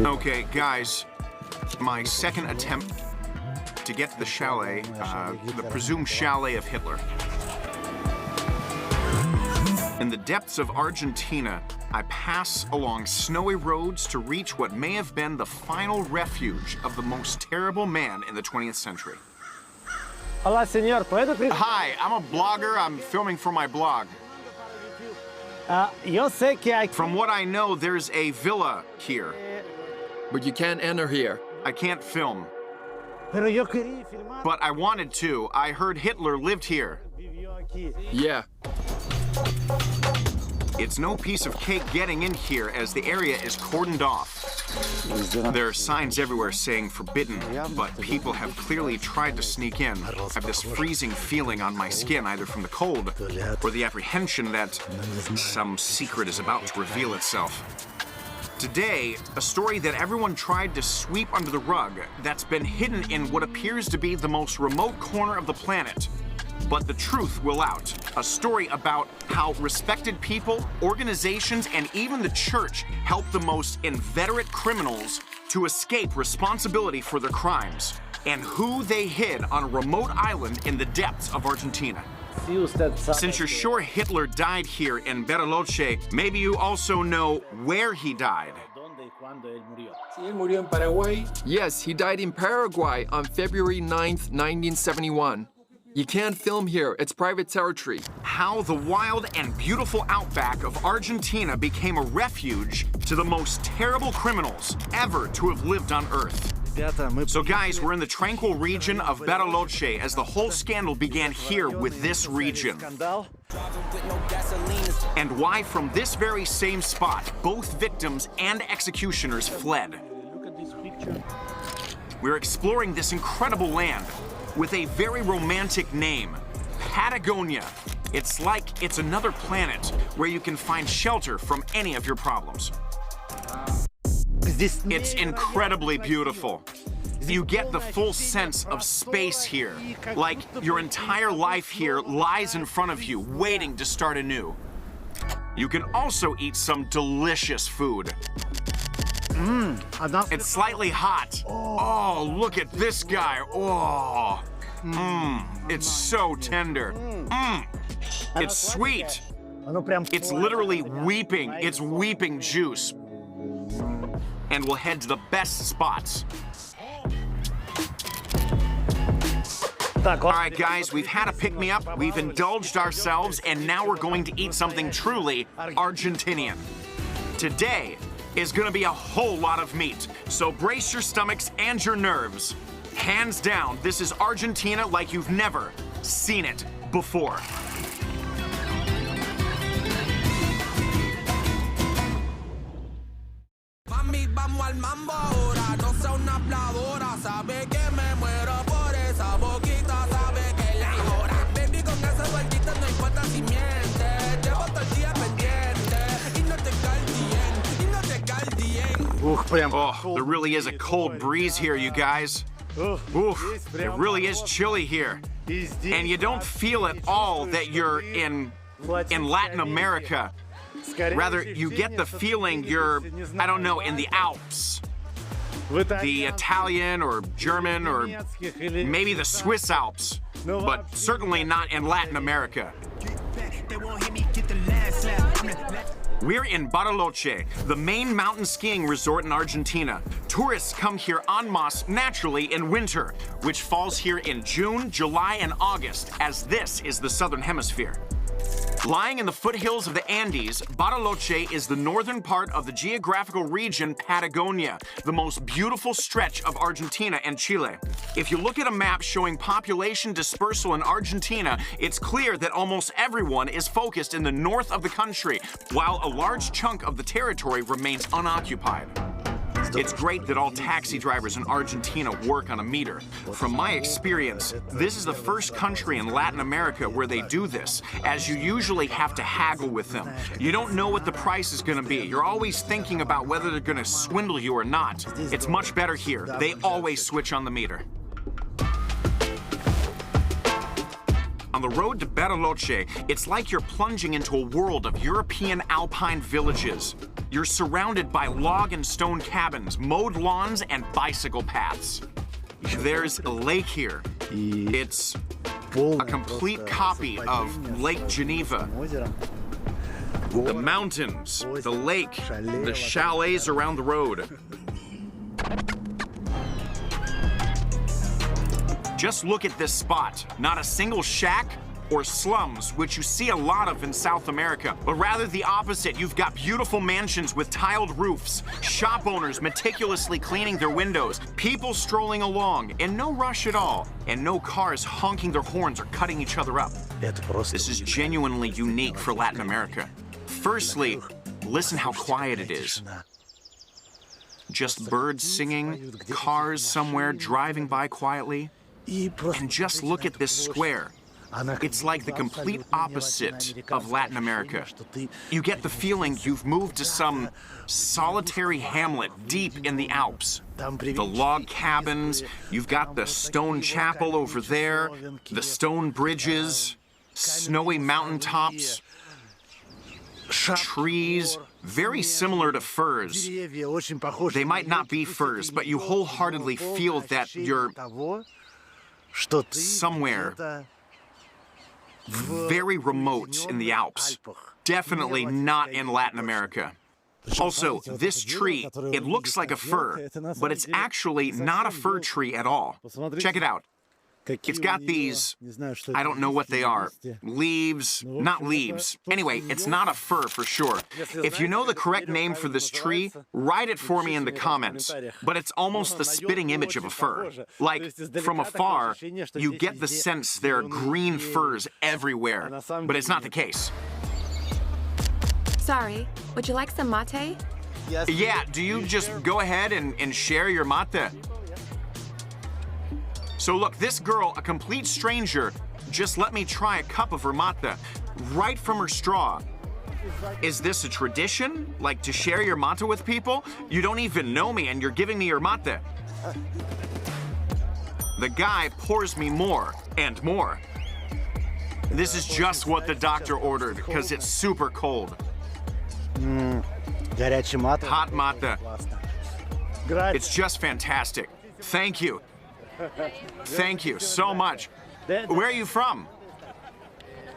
Okay, guys, my second attempt to get to the chalet, the presumed chalet of Hitler. In the depths of Argentina, I pass along snowy roads to reach what may have been the final refuge of the most terrible man in the 20th century. Hola, señor. Hi, I'm a blogger. I'm filming for my blog. Yo sé que hay... From what I know, there's a villa here. But you can't enter here. I can't film, Pero yo quería filmar. but I wanted to. I heard Hitler lived here. Yeah. It's no piece of cake getting in here as the area is cordoned off. There are signs everywhere saying forbidden, but people have clearly tried to sneak in. I have this freezing feeling on my skin, either from the cold or the apprehension that some secret is about to reveal itself. Today, a story that everyone tried to sweep under the rug that's been hidden in what appears to be the most remote corner of the planet. But the truth will out. A story about how respected people, organizations, and even the church help the most inveterate criminals to escape responsibility for their crimes, and who they hid on a remote island in the depths of Argentina. Since you're sure Hitler died here in Bariloche, maybe you also know where he died. Yes, he died in Paraguay on February 9th, 1971. You can't film here, it's private territory. How the wild and beautiful outback of Argentina became a refuge to the most terrible criminals ever to have lived on Earth. So guys, we're in the tranquil region of Bariloche as the whole scandal began here with this region. And why from this very same spot, both victims and executioners fled. We're exploring this incredible land with a very romantic name, Patagonia. It's like it's another planet where you can find shelter from any of your problems. It's incredibly beautiful. You get the full sense of space here, like your entire life here lies in front of you, waiting to start anew. You can also eat some delicious food. It's slightly hot. Oh, look at this guy. Oh, it's so tender. It's sweet. It's literally weeping. It's weeping juice. And we'll head to the best spots. All right, guys, we've had a pick-me-up, we've indulged ourselves, and now we're going to eat something truly Argentinian. Today is gonna be a whole lot of meat, so brace your stomachs and your nerves. Hands down, this is Argentina like you've never seen it before. Mami, vamos al mambo ahora, no sea una habladora, sabe que me muero por esa boquita, sabe que la ahora. Baby, con esa vueltita no importa si miente, llevo todo el día pendiente, y no te caldien, y no te caldien. Oh, there really is a cold breeze here, you guys. Oof, it really is chilly here. And you don't feel at all that you're in Latin America. Rather, you get the feeling you're, I don't know, in the Alps. The Italian or German or maybe the Swiss Alps, but certainly not in Latin America. We're in Bariloche, the main mountain skiing resort in Argentina. Tourists come here en masse naturally in winter, which falls here in June, July, and August, as this is the southern hemisphere. Lying in the foothills of the Andes, Bariloche is the northern part of the geographical region Patagonia, the most beautiful stretch of Argentina and Chile. If you look at a map showing population dispersal in Argentina, it's clear that almost everyone is focused in the north of the country, while a large chunk of the territory remains unoccupied. It's great that all taxi drivers in Argentina work on a meter. From my experience, this is the first country in Latin America where they do this, as you usually have to haggle with them. You don't know what the price is going to be. You're always thinking about whether they're going to swindle you or not. It's much better here. They always switch on the meter. On the road to Bariloche, it's like you're plunging into a world of European alpine villages. You're surrounded by log and stone cabins, mowed lawns, and bicycle paths. There's a lake here. It's a complete copy of Lake Geneva. The mountains, the lake, the chalets around the road. Just look at this spot. Not a single shack or slums, which you see a lot of in South America, but rather the opposite. You've got beautiful mansions with tiled roofs, shop owners meticulously cleaning their windows, people strolling along in no rush at all, and no cars honking their horns or cutting each other up. This is genuinely unique for Latin America. Firstly, listen how quiet it is. Just birds singing, cars somewhere driving by quietly. And just look at this square. It's like the complete opposite of Latin America. You get the feeling you've moved to some solitary hamlet deep in the Alps. The log cabins, you've got the stone chapel over there, the stone bridges, snowy mountaintops, trees, very similar to firs. They might not be firs, but you wholeheartedly feel that you're somewhere very remote in the Alps. Definitely not in Latin America. Also, this tree, it looks like a fir, but it's actually not a fir tree at all. Check it out. It's got these, I don't know what they are, leaves, not leaves. Anyway, it's not a fir for sure. If you know the correct name for this tree, write it for me in the comments. But it's almost the spitting image of a fir. Like, from afar, you get the sense there are green firs everywhere, but it's not the case. Sorry, would you like some mate? Yeah, do you just go ahead and share your mate? So look, this girl, a complete stranger, just let me try a cup of her mate, right from her straw. Is this a tradition? Like to share your mate with people? You don't even know me and you're giving me your mate. The guy pours me more and more. This is just what the doctor ordered because it's super cold. Hot mate. It's just fantastic. Thank you. Thank you so much. Where are you from?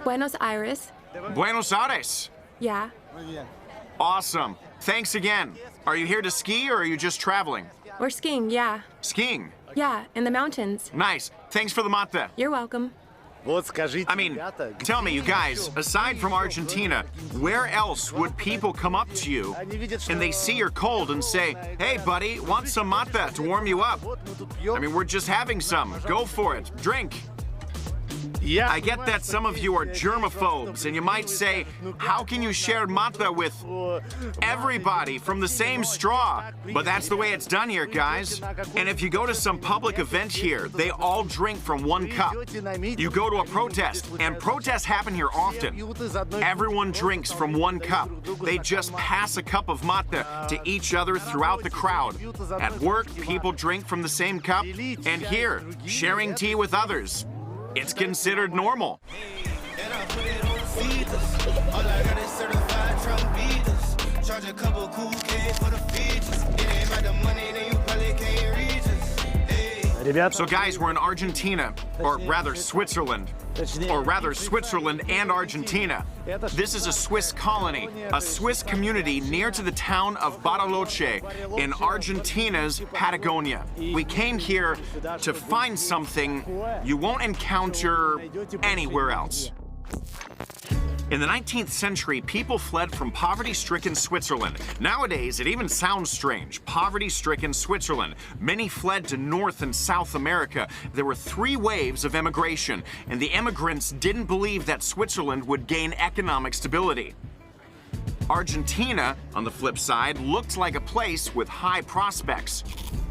Buenos Aires. Buenos Aires. Yeah. Awesome. Thanks again. Are you here to ski or are you just traveling? We're skiing, yeah. Skiing? Yeah, in the mountains. Nice. Thanks for the mate. You're welcome. I mean, tell me, you guys, aside from Argentina, where else would people come up to you and they see you're cold and say, hey, buddy, want some mate to warm you up? I mean, we're just having some. Go for it. Drink. I get that some of you are germaphobes, and you might say, how can you share mate with everybody from the same straw? But that's the way it's done here, guys. And if you go to some public event here, they all drink from one cup. You go to a protest, and protests happen here often. Everyone drinks from one cup. They just pass a cup of mate to each other throughout the crowd. At work, people drink from the same cup, and here, sharing tea with others. It's considered normal. So guys, we're in Argentina, or rather Switzerland. Or rather Switzerland and Argentina. This is a Swiss colony, a Swiss community near to the town of Bariloche in Argentina's Patagonia. We came here to find something you won't encounter anywhere else. In the 19th century, people fled from poverty-stricken Switzerland. Nowadays, it even sounds strange. Poverty-stricken Switzerland. Many fled to North and South America. There were 3 waves of immigration, and the immigrants didn't believe that Switzerland would gain economic stability. Argentina, on the flip side, looked like a place with high prospects.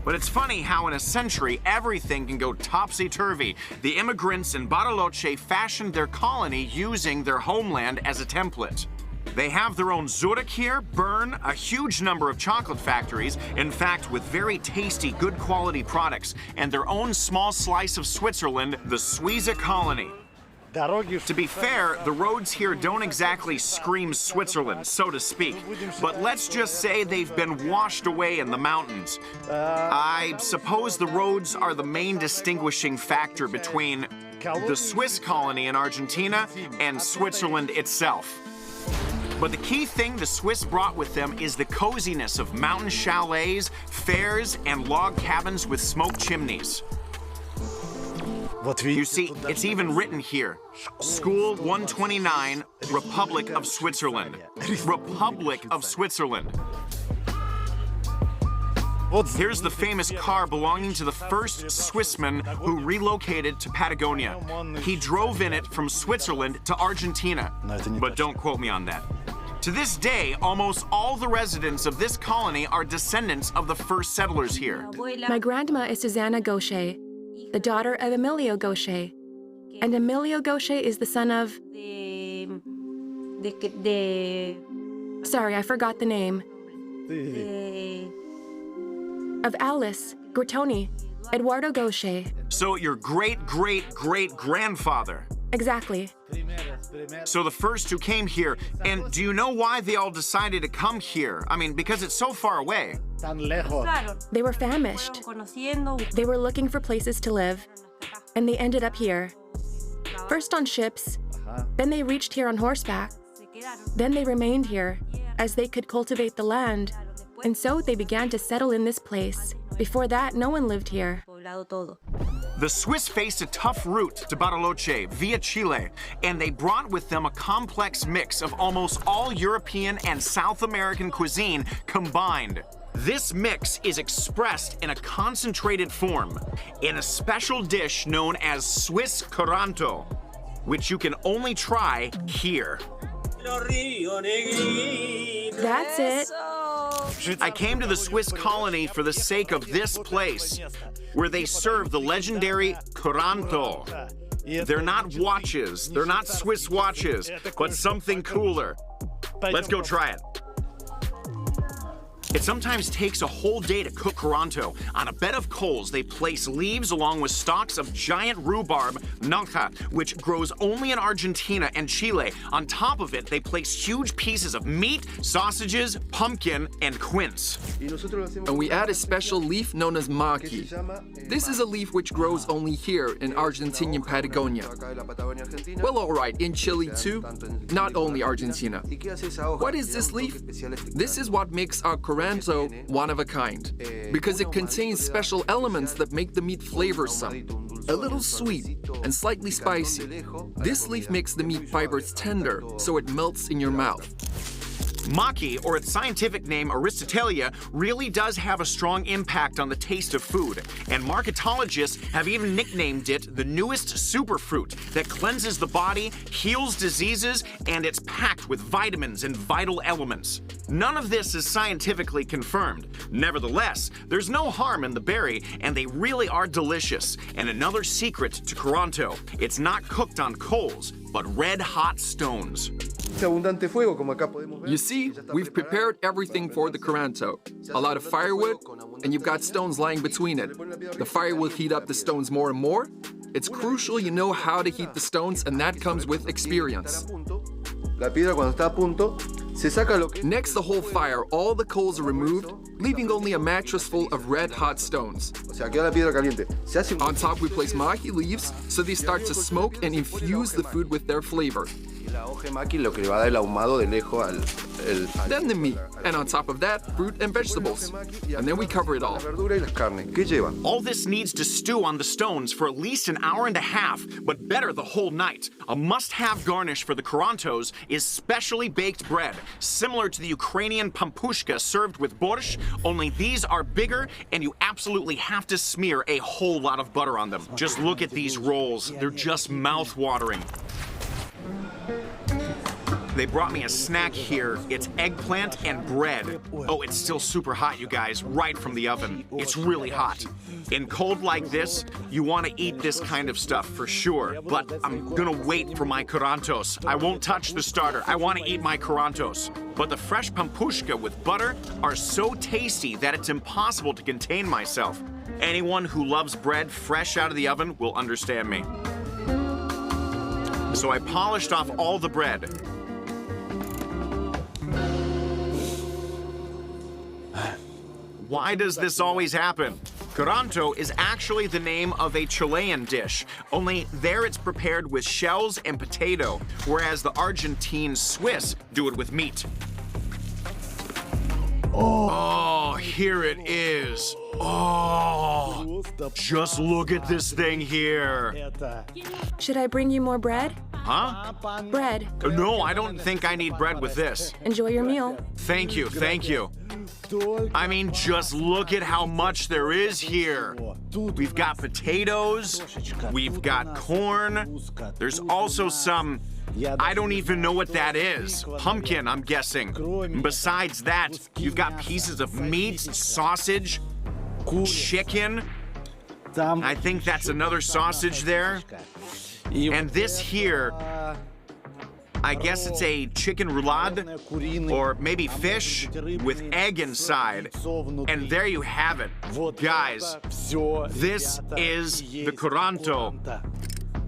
But it's funny how in a century, everything can go topsy-turvy. The immigrants in Bariloche fashioned their colony using their homeland as a template. They have their own Zurich here, Bern, a huge number of chocolate factories, in fact, with very tasty, good quality products, and their own small slice of Switzerland, the Suiza colony. To be fair, the roads here don't exactly scream Switzerland, so to speak. But let's just say they've been washed away in the mountains. I suppose the roads are the main distinguishing factor between the Swiss colony in Argentina and Switzerland itself. But the key thing the Swiss brought with them is the coziness of mountain chalets, fairs, and log cabins with smoke chimneys. You see, it's even written here. School 129, Republic of Switzerland. Republic of Switzerland. Here's the famous car belonging to the first Swissman who relocated to Patagonia. He drove in it from Switzerland to Argentina. But don't quote me on that. To this day, almost all the residents of this colony are descendants of the first settlers here. My grandma is Susanna Gaucher, the daughter of Emilio Gaucher. And Emilio Gaucher is the son of... Sorry, I forgot the name. Of Alice, Gratoni, Eduardo Gaucher. So your great-great-great-grandfather. Exactly. So the first who came here, and do you know why they all decided to come here? I mean, because it's so far away. They were famished. They were looking for places to live, and they ended up here. First on ships, then they reached here on horseback. Then they remained here, as they could cultivate the land, and so they began to settle in this place. Before that, no one lived here. The Swiss faced a tough route to Bariloche via Chile, and they brought with them a complex mix of almost all European and South American cuisine combined. This mix is expressed in a concentrated form in a special dish known as Swiss Coranto, which you can only try here. That's it. I came to the Swiss colony for the sake of this place, where they serve the legendary Coranto. They're not watches, they're not Swiss watches, but something cooler. Let's go try it. It sometimes takes a whole day to cook Coranto. On a bed of coals, they place leaves along with stalks of giant rhubarb, nanja, which grows only in Argentina and Chile. On top of it, they place huge pieces of meat, sausages, pumpkin, and quince. And we add a special leaf known as maqui. This is a leaf which grows only here in Argentinian Patagonia. Well, all right, in Chile too, not only Argentina. What is this leaf? This is what makes our Coranto one of a kind, because it contains special elements that make the meat flavorsome, a little sweet and slightly spicy. This leaf makes the meat fibers tender, so it melts in your mouth. Maqui, or its scientific name Aristotelia, really does have a strong impact on the taste of food, and marketologists have even nicknamed it the newest superfruit that cleanses the body, heals diseases, and it's packed with vitamins and vital elements. None of this is scientifically confirmed. Nevertheless, there's no harm in the berry, and they really are delicious. And another secret to Coranto, it's not cooked on coals, but red-hot stones. You see, we've prepared everything for the Coranto. A lot of firewood, and you've got stones lying between it. The fire will heat up the stones more and more. It's crucial you know how to heat the stones, and that comes with experience. Next the whole fire, all the coals are removed, leaving only a mattress full of red-hot stones. On top we place maqui leaves, so they start to smoke and infuse the food with their flavor. Then the meat, and on top of that, fruit and vegetables. And then we cover it all. All this needs to stew on the stones for at least an hour and a half, but better the whole night. A must-have garnish for the Corantos is specially baked bread, similar to the Ukrainian pampushka served with borscht, only these are bigger and you absolutely have to smear a whole lot of butter on them. Just look at these rolls, they're just mouth-watering. They brought me a snack here. It's eggplant and bread. Oh, it's still super hot, you guys, right from the oven. It's really hot. In cold like this, you want to eat this kind of stuff for sure, but I'm gonna wait for my Corantos. I won't touch the starter. I want to eat my Corantos. But the fresh pampushka with butter are so tasty that it's impossible to contain myself. Anyone who loves bread fresh out of the oven will understand me. So I polished off all the bread. Why does this always happen? Curanto is actually the name of a Chilean dish, only there it's prepared with shells and potato, whereas the Argentine Swiss do it with meat. Oh, here it is. Oh, just look at this thing here. Should I bring you more bread? Huh? Bread. No, I don't think I need bread with this. Enjoy your meal. Thank you, thank you. I mean, just look at how much there is here. We've got potatoes, we've got corn, there's also some, I don't even know what that is. Pumpkin, I'm guessing. Besides that, you've got pieces of meat, sausage, chicken. I think that's another sausage there. And this here, I guess it's a chicken roulade, or maybe fish with egg inside. And there you have it. Guys, this is the Curanto.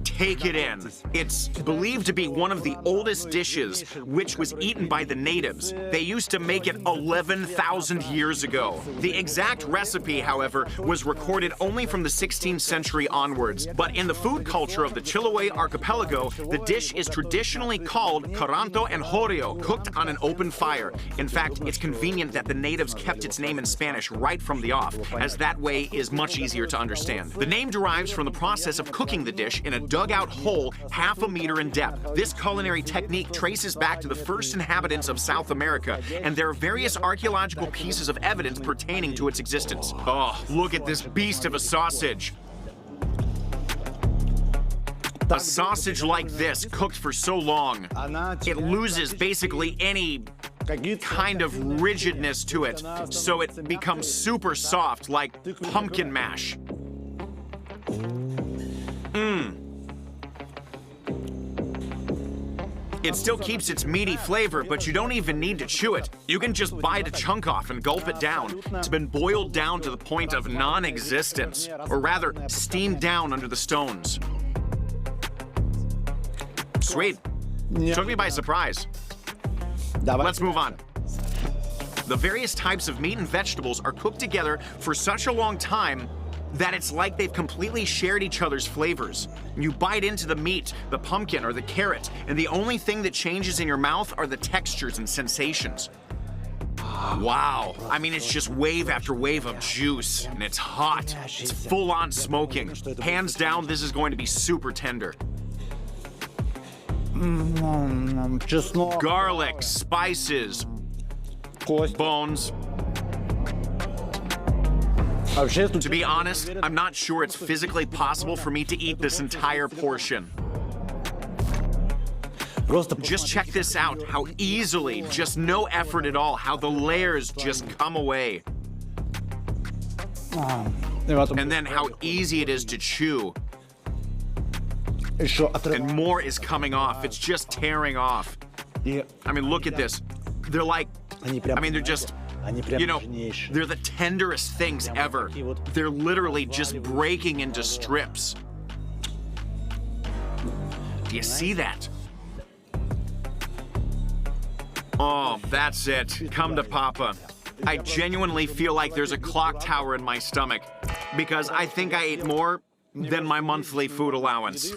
Take it in. It's believed to be one of the oldest dishes, which was eaten by the natives. They used to make it 11,000 years ago. The exact recipe, however, was recorded only from the 16th century onwards. But in the food culture of the Chiloé archipelago, the dish is traditionally called Curanto and Jorio, cooked on an open fire. In fact, it's convenient that the natives kept its name in Spanish right from the off, as that way is much easier to understand. The name derives from the process of cooking the dish in a dug-out hole half a meter in depth. This culinary technique traces back to the first inhabitants of South America, and there are various archaeological pieces of evidence pertaining to its existence. Oh, look at this beast of a sausage. A sausage like this, cooked for so long, it loses basically any kind of rigidness to it, so it becomes super soft, like pumpkin mash. It still keeps its meaty flavor, but you don't even need to chew it. You can just bite a chunk off and gulp it down. It's been boiled down to the point of non-existence, or rather, steamed down under the stones. Sweet. Took me by surprise. Let's move on. The various types of meat and vegetables are cooked together for such a long time that it's like they've completely shared each other's flavors. You bite into the meat, the pumpkin, or the carrot, and the only thing that changes in your mouth are the textures and sensations. Wow. I mean, it's just wave after wave of juice, and it's hot. It's full-on smoking. Hands down, this is going to be super tender. Garlic, spices, bones. To be honest, I'm not sure it's physically possible for me to eat this entire portion. Just check this out, how easily, just no effort at all, how the layers just come away. And then how easy it is to chew. And more is coming off, it's just tearing off. I mean, look at this. They're like, I mean, they're just, you know, they're the tenderest things ever. They're literally just breaking into strips. Do you see that? Oh, that's it. Come to Papa. I genuinely feel like there's a clock tower in my stomach because I think I ate more than my monthly food allowance.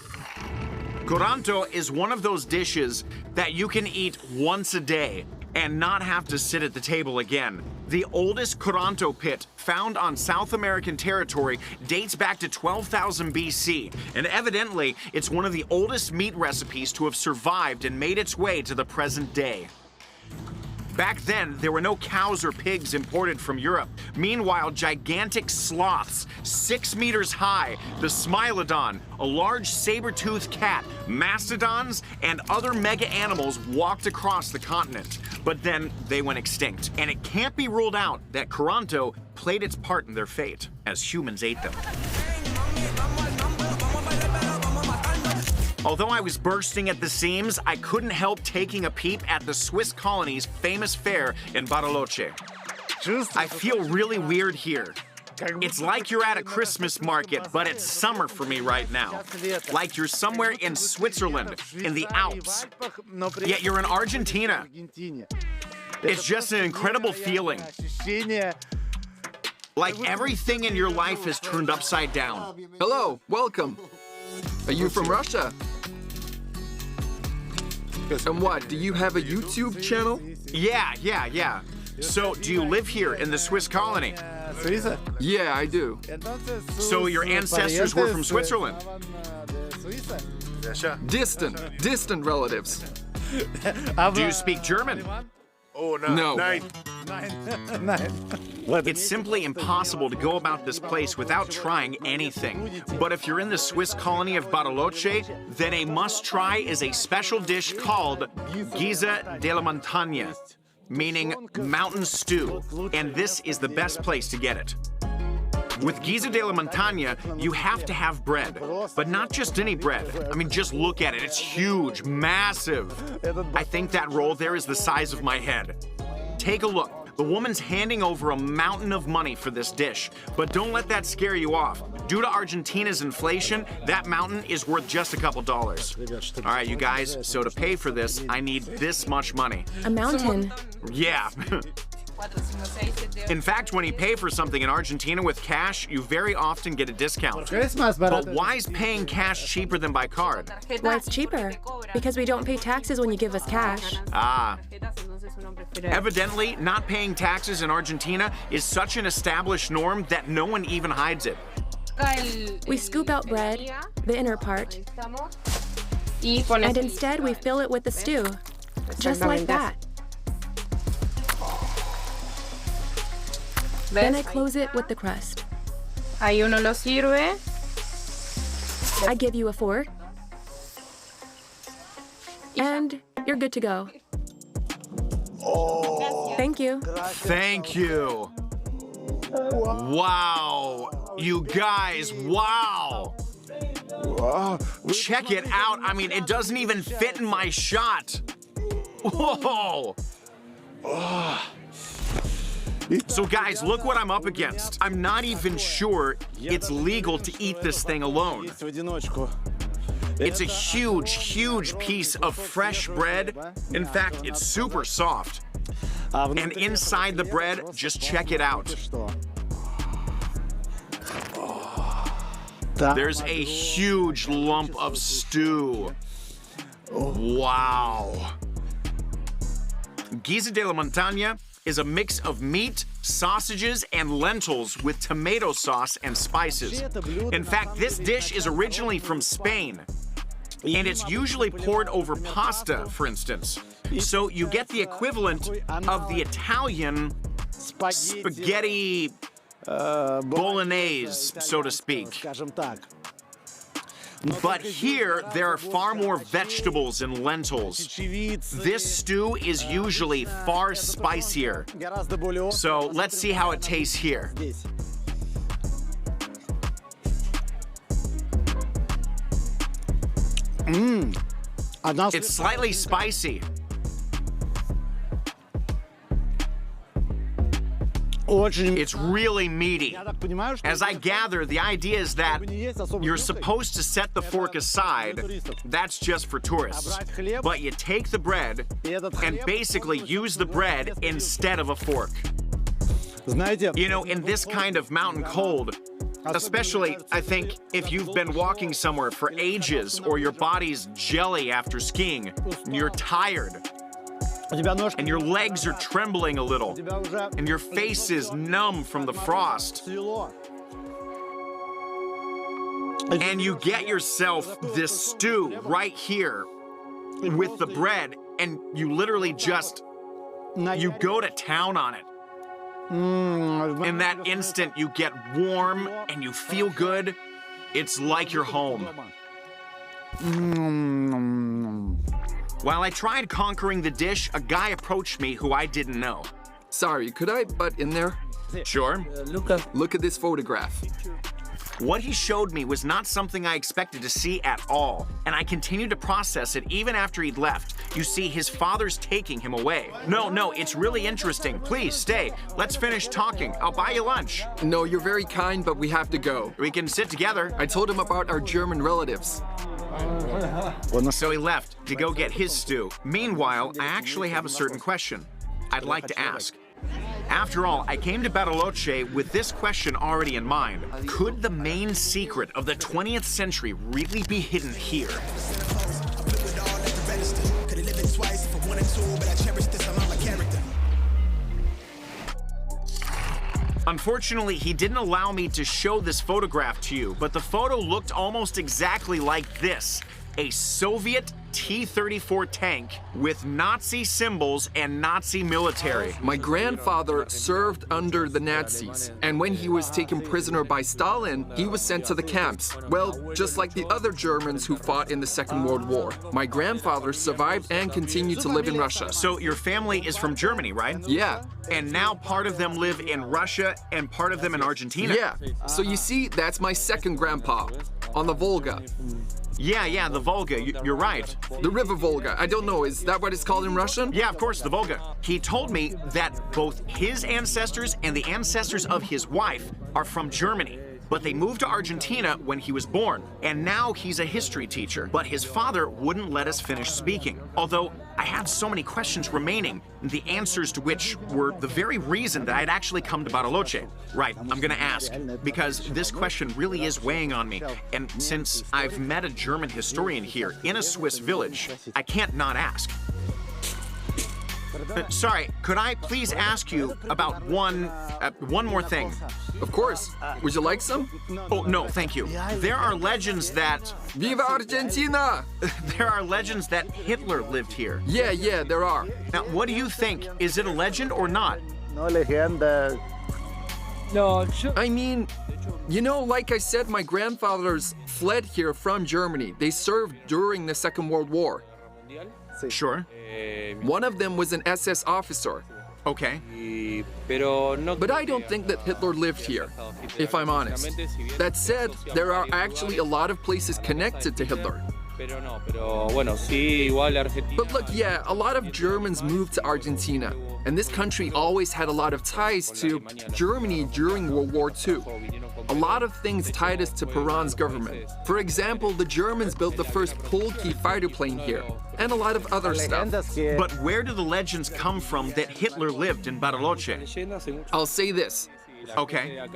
Curanto is one of those dishes that you can eat once a day and not have to sit at the table again. The oldest Curanto pit found on South American territory dates back to 12,000 BC, and evidently it's one of the oldest meat recipes to have survived and made its way to the present day. Back then, there were no cows or pigs imported from Europe. Meanwhile, gigantic sloths, 6 meters high, the Smilodon, a large saber-toothed cat, mastodons, and other mega animals walked across the continent. But then they went extinct, and it can't be ruled out that Curanto played its part in their fate as humans ate them. Although I was bursting at the seams, I couldn't help taking a peep at the Swiss colony's famous fair in Bariloche. I feel really weird here. It's like you're at a Christmas market, but it's summer for me right now. Like you're somewhere in Switzerland, in the Alps, yet you're in Argentina. It's just an incredible feeling. Like everything in your life is turned upside down. Hello, welcome. Are you from Russia? And what, do you have a YouTube channel? Yeah. So, do you live here in the Swiss colony? Yeah, I do. So your ancestors were from Switzerland? Distant relatives. Do you speak German? No. It's simply impossible to go about this place without trying anything. But if you're in the Swiss colony of Bariloche, then a must-try is a special dish called Guisa de la Montaña, meaning mountain stew, and this is the best place to get it. With Guisa de la Montaña, you have to have bread, but not just any bread. I mean, just look at it. It's huge, massive. I think that roll there is the size of my head. Take a look. The woman's handing over a mountain of money for this dish, but don't let that scare you off. Due to Argentina's inflation, that mountain is worth just a couple dollars. All right, you guys, so to pay for this, I need this much money. A mountain. Yeah. In fact, when you pay for something in Argentina with cash, you very often get a discount. But why is paying cash cheaper than by card? Why it's cheaper? Because we don't pay taxes when you give us cash. Ah. Evidently, not paying taxes in Argentina is such an established norm that no one even hides it. We scoop out bread, the inner part, and instead we fill it with the stew. Just like that. Then I close it with the crust. Ahí uno lo sirve. I give you a fork. And you're good to go. Thank you. Thank you. Wow. You guys, wow. Check it out. I mean, it doesn't even fit in my shot. Whoa. So guys, look what I'm up against. I'm not even sure it's legal to eat this thing alone. It's a huge piece of fresh bread. In fact, it's super soft. And inside the bread, just check it out. There's a huge lump of stew. Wow. Guisa de la Montaña is a mix of meat, sausages, and lentils with tomato sauce and spices. In fact, this dish is originally from Spain, and it's usually poured over pasta, for instance. So you get the equivalent of the Italian spaghetti bolognese, so to speak. But here, there are far more vegetables and lentils. This stew is usually far spicier. So let's see how it tastes here. It's slightly spicy. It's really meaty. As I gather, the idea is that you're supposed to set the fork aside. That's just for tourists. But you take the bread and basically use the bread instead of a fork. You know, in this kind of mountain cold, especially, I think, if you've been walking somewhere for ages or your body's jelly after skiing, and you're tired, and your legs are trembling a little, and your face is numb from the frost, and you get yourself this stew right here with the bread, and you literally just, you go to town on it. In that instant, you get warm and you feel good. It's like you're home. While I tried conquering the dish, a guy approached me who I didn't know. Sorry, could I butt in there? Sure. Look at this photograph. What he showed me was not something I expected to see at all, and I continued to process it even after he'd left. You see, his father's taking him away. No, it's really interesting. Please stay. Let's finish talking. I'll buy you lunch. No, you're very kind, but we have to go. We can sit together. I told him about our German relatives. So he left to go get his stew. Meanwhile, I actually have a certain question I'd like to ask. After all, I came to Bariloche with this question already in mind. Could the main secret of the 20th century really be hidden here? Unfortunately, he didn't allow me to show this photograph to you, but the photo looked almost exactly like this. A Soviet T-34 tank with Nazi symbols and Nazi military. My grandfather served under the Nazis, and when he was taken prisoner by Stalin, he was sent to the camps. Well, just like the other Germans who fought in the Second World War. My grandfather survived and continued to live in Russia. So your family is from Germany, right? Yeah. And now part of them live in Russia and part of them in Argentina? Yeah. So you see, that's my second grandpa, on the Volga. Yeah, the Volga, you're right. The River Volga. I don't know, is that what it's called in Russian? Yeah, of course, the Volga. He told me that both his ancestors and the ancestors of his wife are from Germany, but they moved to Argentina when he was born, and now he's a history teacher. But his father wouldn't let us finish speaking, although I had so many questions remaining, the answers to which were the very reason that I'd actually come to Bariloche. Right, I'm gonna ask, because this question really is weighing on me, and since I've met a German historian here in a Swiss village, I can't not ask. Sorry, could I please ask you about one more thing? Of course. Would you like some? Oh, no, thank you. There are legends that... Viva Argentina! There are legends that Hitler lived here. Yeah, there are. Now, what do you think? Is it a legend or not? No leyenda. I mean, you know, like I said, my grandfathers fled here from Germany. They served during the Second World War. Sure. One of them was an SS officer. Okay. But I don't think that Hitler lived here, if I'm honest. That said, there are actually a lot of places connected to Hitler. But look, yeah, a lot of Germans moved to Argentina, and this country always had a lot of ties to Germany during World War II. A lot of things tied us to Perón's government. For example, the Germans built the first Polki fighter plane here, and a lot of other stuff. But where do the legends come from that Hitler lived in Bariloche? I'll say this. Okay.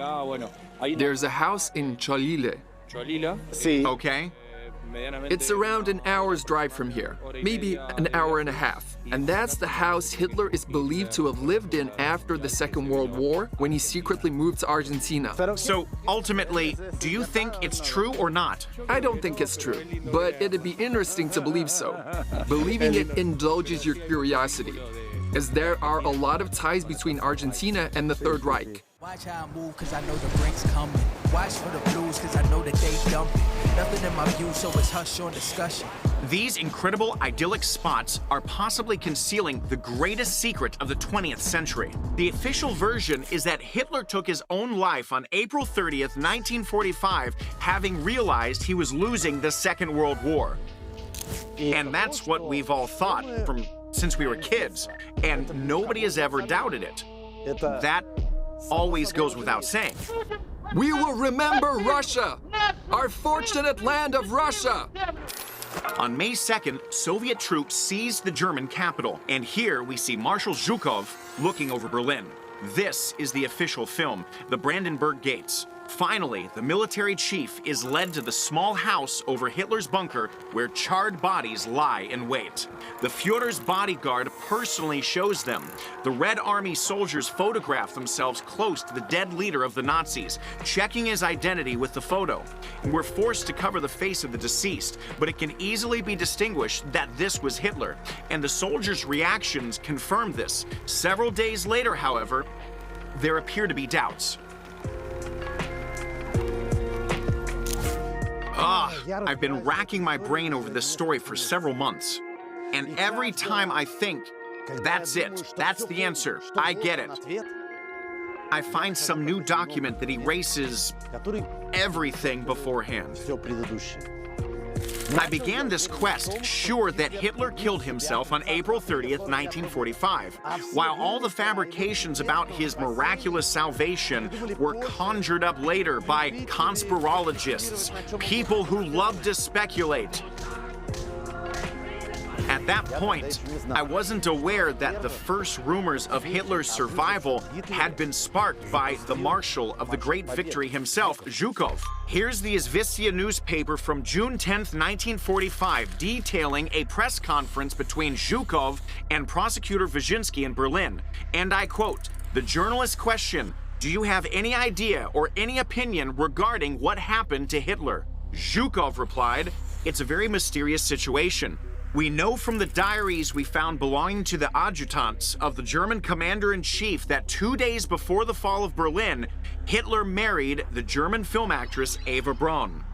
There's a house in Cholile. Okay. It's around an hour's drive from here, maybe an hour and a half. And that's the house Hitler is believed to have lived in after the Second World War, when he secretly moved to Argentina. So, ultimately, do you think it's true or not? I don't think it's true, but it'd be interesting to believe so. Believing it indulges your curiosity, as there are a lot of ties between Argentina and the Third Reich. Watch how I move, cause I know the brink's coming. Watch for the blues, cause I know that they dumping. Nothing in my view, so it's hush on discussion. These incredible idyllic spots are possibly concealing the greatest secret of the 20th century. The official version is that Hitler took his own life on April 30th, 1945, having realized he was losing the Second World War. And that's what we've all thought since we were kids, and nobody has ever doubted it. That always goes without saying. We will remember Russia, our fortunate land of Russia. On May 2nd, Soviet troops seized the German capital, and here we see Marshal Zhukov looking over Berlin. This is the official film, the Brandenburg Gates. Finally, the military chief is led to the small house over Hitler's bunker where charred bodies lie in wait. The Führer's bodyguard personally shows them. The Red Army soldiers photograph themselves close to the dead leader of the Nazis, checking his identity with the photo. We're forced to cover the face of the deceased, but it can easily be distinguished that this was Hitler, and the soldiers' reactions confirm this. Several days later, however, there appear to be doubts. I've been racking my brain over this story for several months. And every time I think, that's it, that's the answer, I get it, I find some new document that erases everything beforehand. I began this quest sure that Hitler killed himself on April 30th, 1945, while all the fabrications about his miraculous salvation were conjured up later by conspirologists, people who love to speculate. At that point, I wasn't aware that the first rumors of Hitler's survival had been sparked by the marshal of the Great Victory himself, Zhukov. Here's the Izvestia newspaper from June 10th, 1945, detailing a press conference between Zhukov and prosecutor Wyszynski in Berlin. And I quote, "The journalist question, do you have any idea or any opinion regarding what happened to Hitler?" Zhukov replied, "It's a very mysterious situation. We know from the diaries we found belonging to the adjutants of the German commander-in-chief that 2 days before the fall of Berlin, Hitler married the German film actress Eva Braun.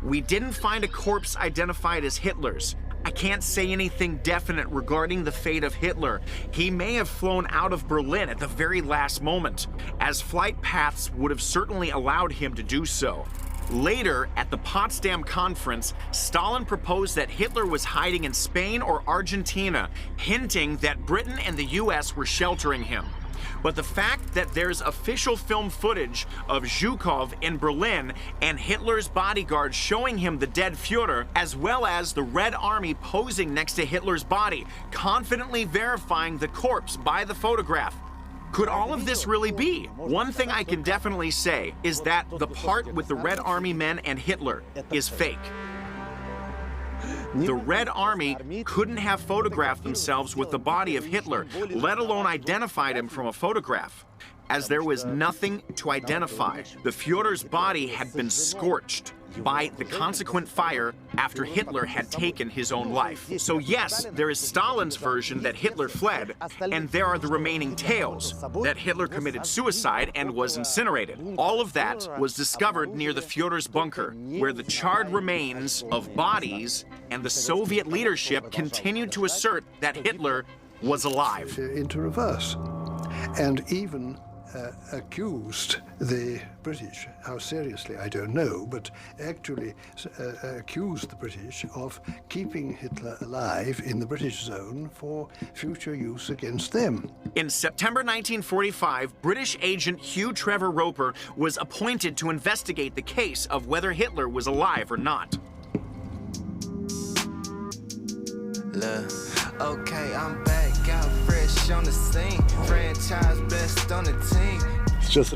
We didn't find a corpse identified as Hitler's. I can't say anything definite regarding the fate of Hitler. He may have flown out of Berlin at the very last moment, as flight paths would have certainly allowed him to do so." Later, at the Potsdam Conference, Stalin proposed that Hitler was hiding in Spain or Argentina, hinting that Britain and the US were sheltering him. But the fact that there's official film footage of Zhukov in Berlin and Hitler's bodyguard showing him the dead Führer, as well as the Red Army posing next to Hitler's body, confidently verifying the corpse by the photograph. Could all of this really be? One thing I can definitely say is that the part with the Red Army men and Hitler is fake. The Red Army couldn't have photographed themselves with the body of Hitler, let alone identified him from a photograph, as there was nothing to identify. The Führer's body had been scorched by the consequent fire after Hitler had taken his own life. So yes, there is Stalin's version that Hitler fled, and there are the remaining tales that Hitler committed suicide and was incinerated. All of that was discovered near the Führer's bunker, where the charred remains of bodies and the Soviet leadership continued to assert that Hitler was alive. Into reverse, and even accused the British, how seriously I don't know, but actually accused the British of keeping Hitler alive in the British zone for future use against them. In September 1945, British agent Hugh Trevor Roper was appointed to investigate the case of whether Hitler was alive or not. Okay, I'm back, got fresh on the scene. Franchise best on the team.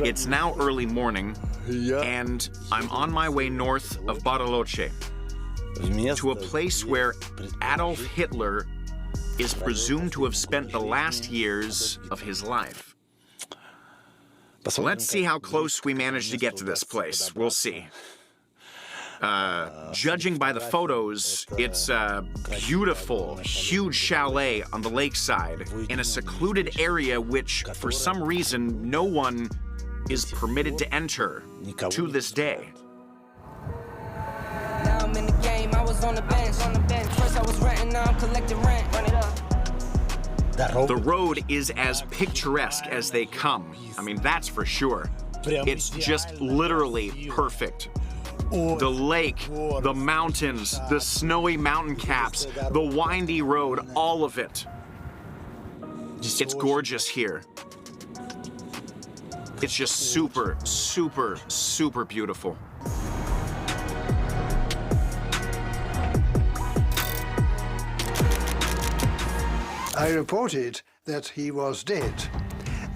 It's now early morning, and I'm on my way north of Bariloche to a place where Adolf Hitler is presumed to have spent the last years of his life. Let's see how close we manage to get to this place. We'll see. Judging by the photos, it's a beautiful, huge chalet on the lakeside in a secluded area which, for some reason, no one is permitted to enter to this day. Now I'm in the game, I was on the bench. First I was renting, now I'm collecting rent. Run it up. The road is as picturesque as they come. I mean, that's for sure. It's just literally perfect. The lake, the mountains, the snowy mountain caps, the windy road, all of it. It's gorgeous here. It's just super, super, super beautiful. I reported that he was dead,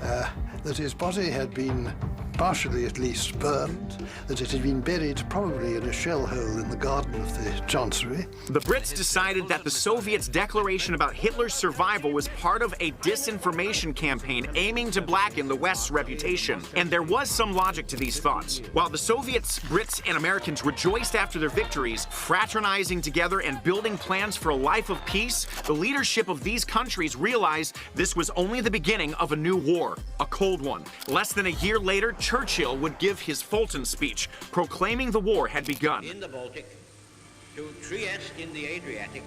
that his body had been partially at least burned, that it had been buried probably in a shell hole in the garden of the Chancery. The Brits decided that the Soviets' declaration about Hitler's survival was part of a disinformation campaign aiming to blacken the West's reputation. And there was some logic to these thoughts. While the Soviets, Brits, and Americans rejoiced after their victories, fraternizing together and building plans for a life of peace, the leadership of these countries realized this was only the beginning of a new war, a cold one. Less than a year later, Churchill would give his Fulton speech, proclaiming the war had begun. In the Baltic, to Trieste in the Adriatic,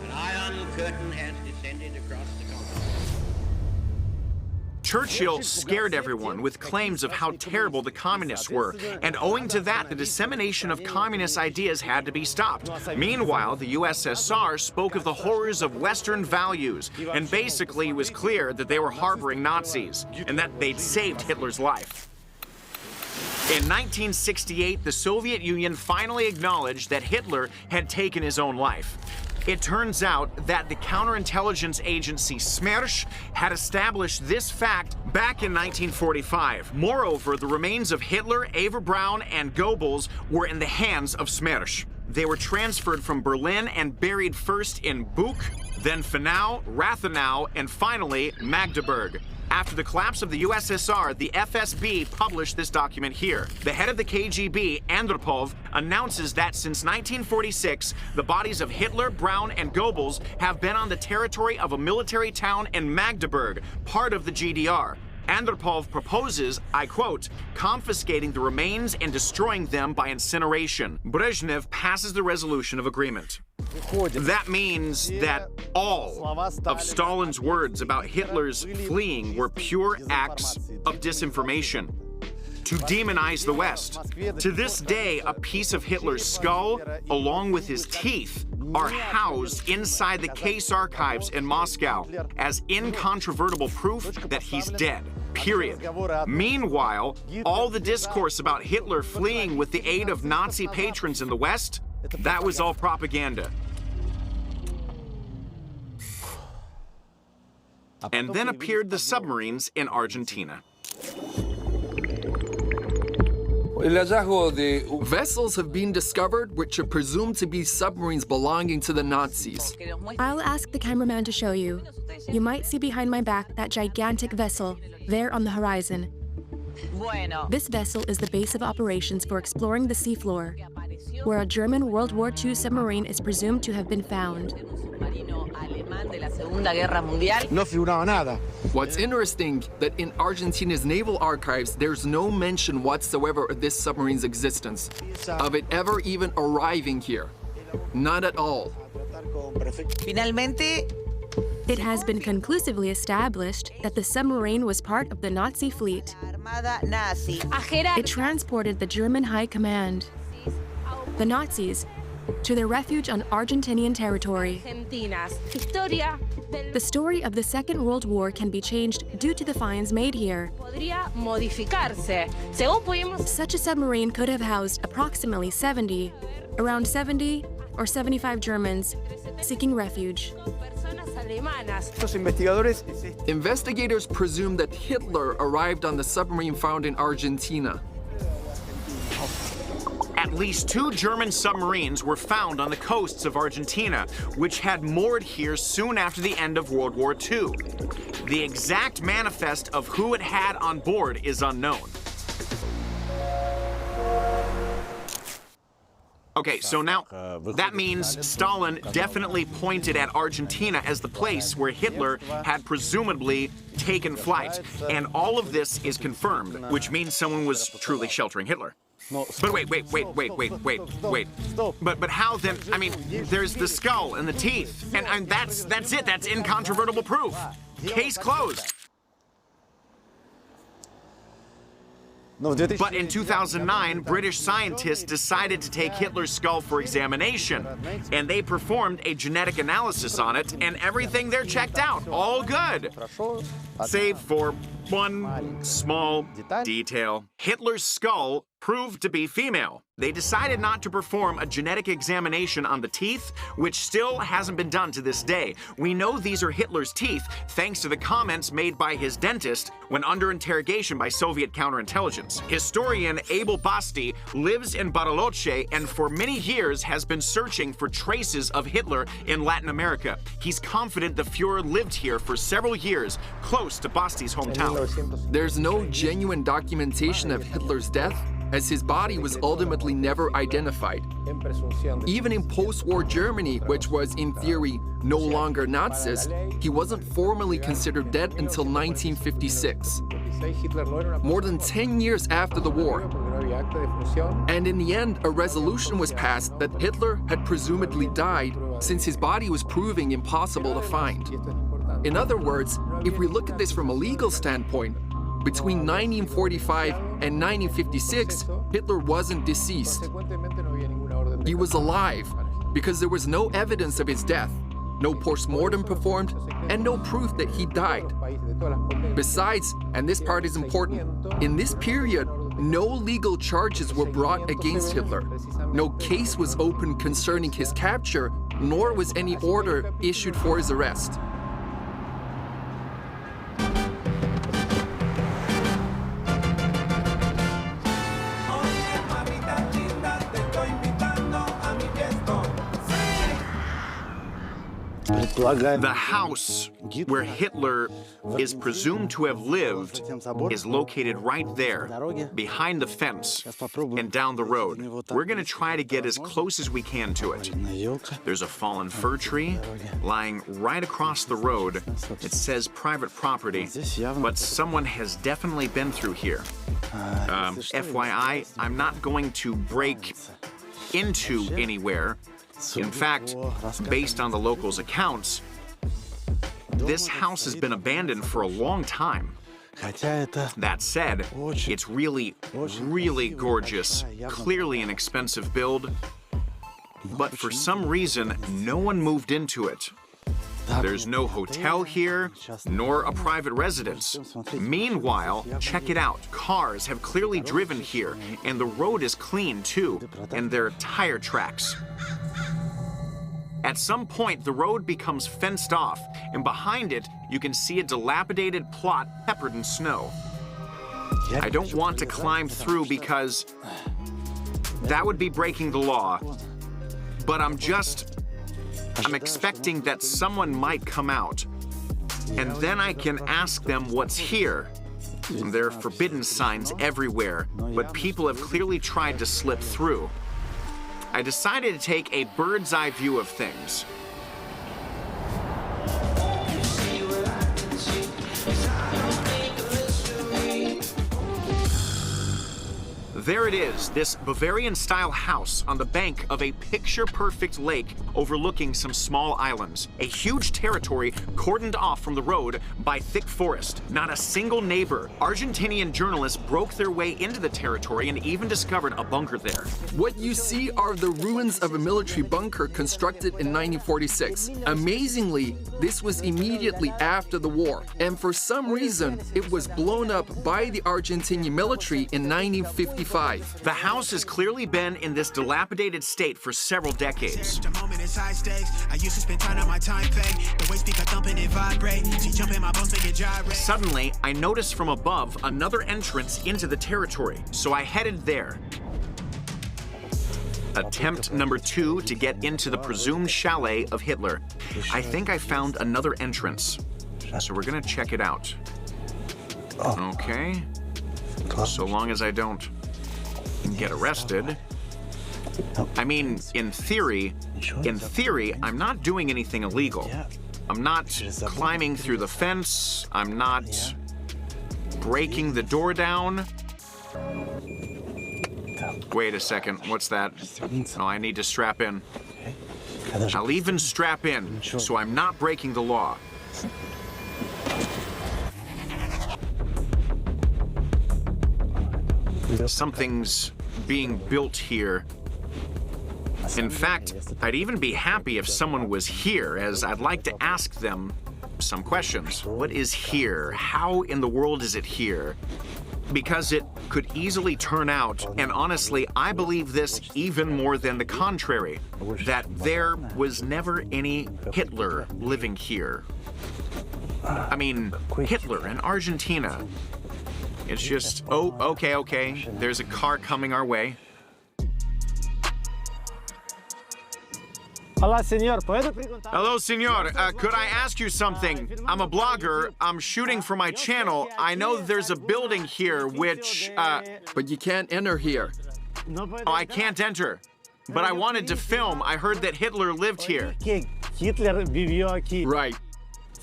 an iron curtain has descended across the continent. Churchill scared everyone with claims of how terrible the communists were, and owing to that, the dissemination of communist ideas had to be stopped. Meanwhile, the USSR spoke of the horrors of Western values, and basically it was clear that they were harboring Nazis, and that they'd saved Hitler's life. In 1968, the Soviet Union finally acknowledged that Hitler had taken his own life. It turns out that the counterintelligence agency Smersh had established this fact back in 1945. Moreover, the remains of Hitler, Eva Braun, and Goebbels were in the hands of Smersh. They were transferred from Berlin and buried first in Buch, then Fernau, Rathenau, and finally Magdeburg. After the collapse of the USSR, the FSB published this document here. The head of the KGB, Andropov, announces that since 1946, the bodies of Hitler, Braun, and Goebbels have been on the territory of a military town in Magdeburg, part of the GDR. Andropov proposes, I quote, confiscating the remains and destroying them by incineration. Brezhnev passes the resolution of agreement. That means that all of Stalin's words about Hitler's fleeing were pure acts of disinformation to demonize the West. To this day, a piece of Hitler's skull, along with his teeth, are housed inside the case archives in Moscow as incontrovertible proof that he's dead. Period. Meanwhile, all the discourse about Hitler fleeing with the aid of Nazi patrons in the West, that was all propaganda. And then appeared the submarines in Argentina. Vessels have been discovered which are presumed to be submarines belonging to the Nazis. I'll ask the cameraman to show you. You might see behind my back that gigantic vessel, there on the horizon. This vessel is the base of operations for exploring the seafloor, where a German World War II submarine is presumed to have been found. What's interesting, that in Argentina's naval archives, there's no mention whatsoever of this submarine's existence, of it ever even arriving here. Not at all. It has been conclusively established that the submarine was part of the Nazi fleet. It transported the German High Command, the Nazis, to their refuge on Argentinian territory. The story of the Second World War can be changed due to the finds made here. Such a submarine could have housed approximately around 70 or 75 Germans seeking refuge. Investigators presume that Hitler arrived on the submarine found in Argentina. At least 2 German submarines were found on the coasts of Argentina, which had moored here soon after the end of World War II. The exact manifest of who it had on board is unknown. Okay, so now that means Stalin definitely pointed at Argentina as the place where Hitler had presumably taken flight. And all of this is confirmed, which means someone was truly sheltering Hitler. But wait. But how then? I mean, there's the skull and the teeth, and that's it. That's incontrovertible proof. Case closed. But in 2009, British scientists decided to take Hitler's skull for examination, and they performed a genetic analysis on it, and everything there checked out. All good. Save for one small detail. Hitler's skull proved to be female. They decided not to perform a genetic examination on the teeth, which still hasn't been done to this day. We know these are Hitler's teeth thanks to the comments made by his dentist when under interrogation by Soviet counterintelligence. Historian Abel Basti lives in Bariloche and for many years has been searching for traces of Hitler in Latin America. He's confident the Fuhrer lived here for several years, close to Basti's hometown. There's no genuine documentation of Hitler's death, as his body was ultimately never identified. Even in post-war Germany, which was in theory no longer Nazist, he wasn't formally considered dead until 1956. More than 10 years after the war. And in the end, a resolution was passed that Hitler had presumably died since his body was proving impossible to find. In other words, if we look at this from a legal standpoint, between 1945 and 1956, Hitler wasn't deceased. He was alive because there was no evidence of his death, no post-mortem performed, and no proof that he died. Besides, and this part is important, in this period, no legal charges were brought against Hitler. No case was opened concerning his capture, nor was any order issued for his arrest. The house where Hitler is presumed to have lived is located right there, behind the fence and down the road. We're going to try to get as close as we can to it. There's a fallen fir tree lying right across the road. It says private property, but someone has definitely been through here. FYI, I'm not going to break into anywhere. In fact, based on the locals' accounts, this house has been abandoned for a long time. That said, it's really, really gorgeous, clearly an expensive build, but for some reason, no one moved into it. There's no hotel here, nor a private residence. Meanwhile, check it out. Cars have clearly driven here, and the road is clean too, and there are tire tracks. At some point, the road becomes fenced off, and behind it, you can see a dilapidated plot peppered in snow. I don't want to climb through because that would be breaking the law, but I'm expecting that someone might come out, and then I can ask them what's here. There are forbidden signs everywhere, but people have clearly tried to slip through. I decided to take a bird's eye view of things. There it is, this Bavarian-style house on the bank of a picture-perfect lake overlooking some small islands. A huge territory cordoned off from the road by thick forest. Not a single neighbor. Argentinian journalists broke their way into the territory and even discovered a bunker there. What you see are the ruins of a military bunker constructed in 1946. Amazingly, this was immediately after the war, and for some reason, it was blown up by the Argentinian military in 1955. The house has clearly been in this dilapidated state for several decades. Suddenly, I noticed from above another entrance into the territory, so I headed there. Attempt number 2 to get into the presumed chalet of Hitler. I think I found another entrance, so we're gonna check it out. Okay, so long as I don't get arrested. I mean, in theory, I'm not doing anything illegal. I'm not climbing through the fence. I'm not breaking the door down. Wait a second, what's that? Oh, I need to strap in. I'll even strap in, so I'm not breaking the law. Something's being built here. In fact, I'd even be happy if someone was here, as I'd like to ask them some questions. What is here? How in the world is it here? Because it could easily turn out, and honestly, I believe this even more than the contrary, that there was never any Hitler living here. I mean, Hitler in Argentina. It's just, oh, okay, there's a car coming our way. Hola, señor. ¿Puedo preguntar? Hello, senor. Could I ask you something? I'm a blogger. I'm shooting for my channel. I know there's a building here which, But you can't enter here. oh, I can't enter. But I wanted to film. I heard that Hitler lived here. Que Hitler vivió aquí. Right.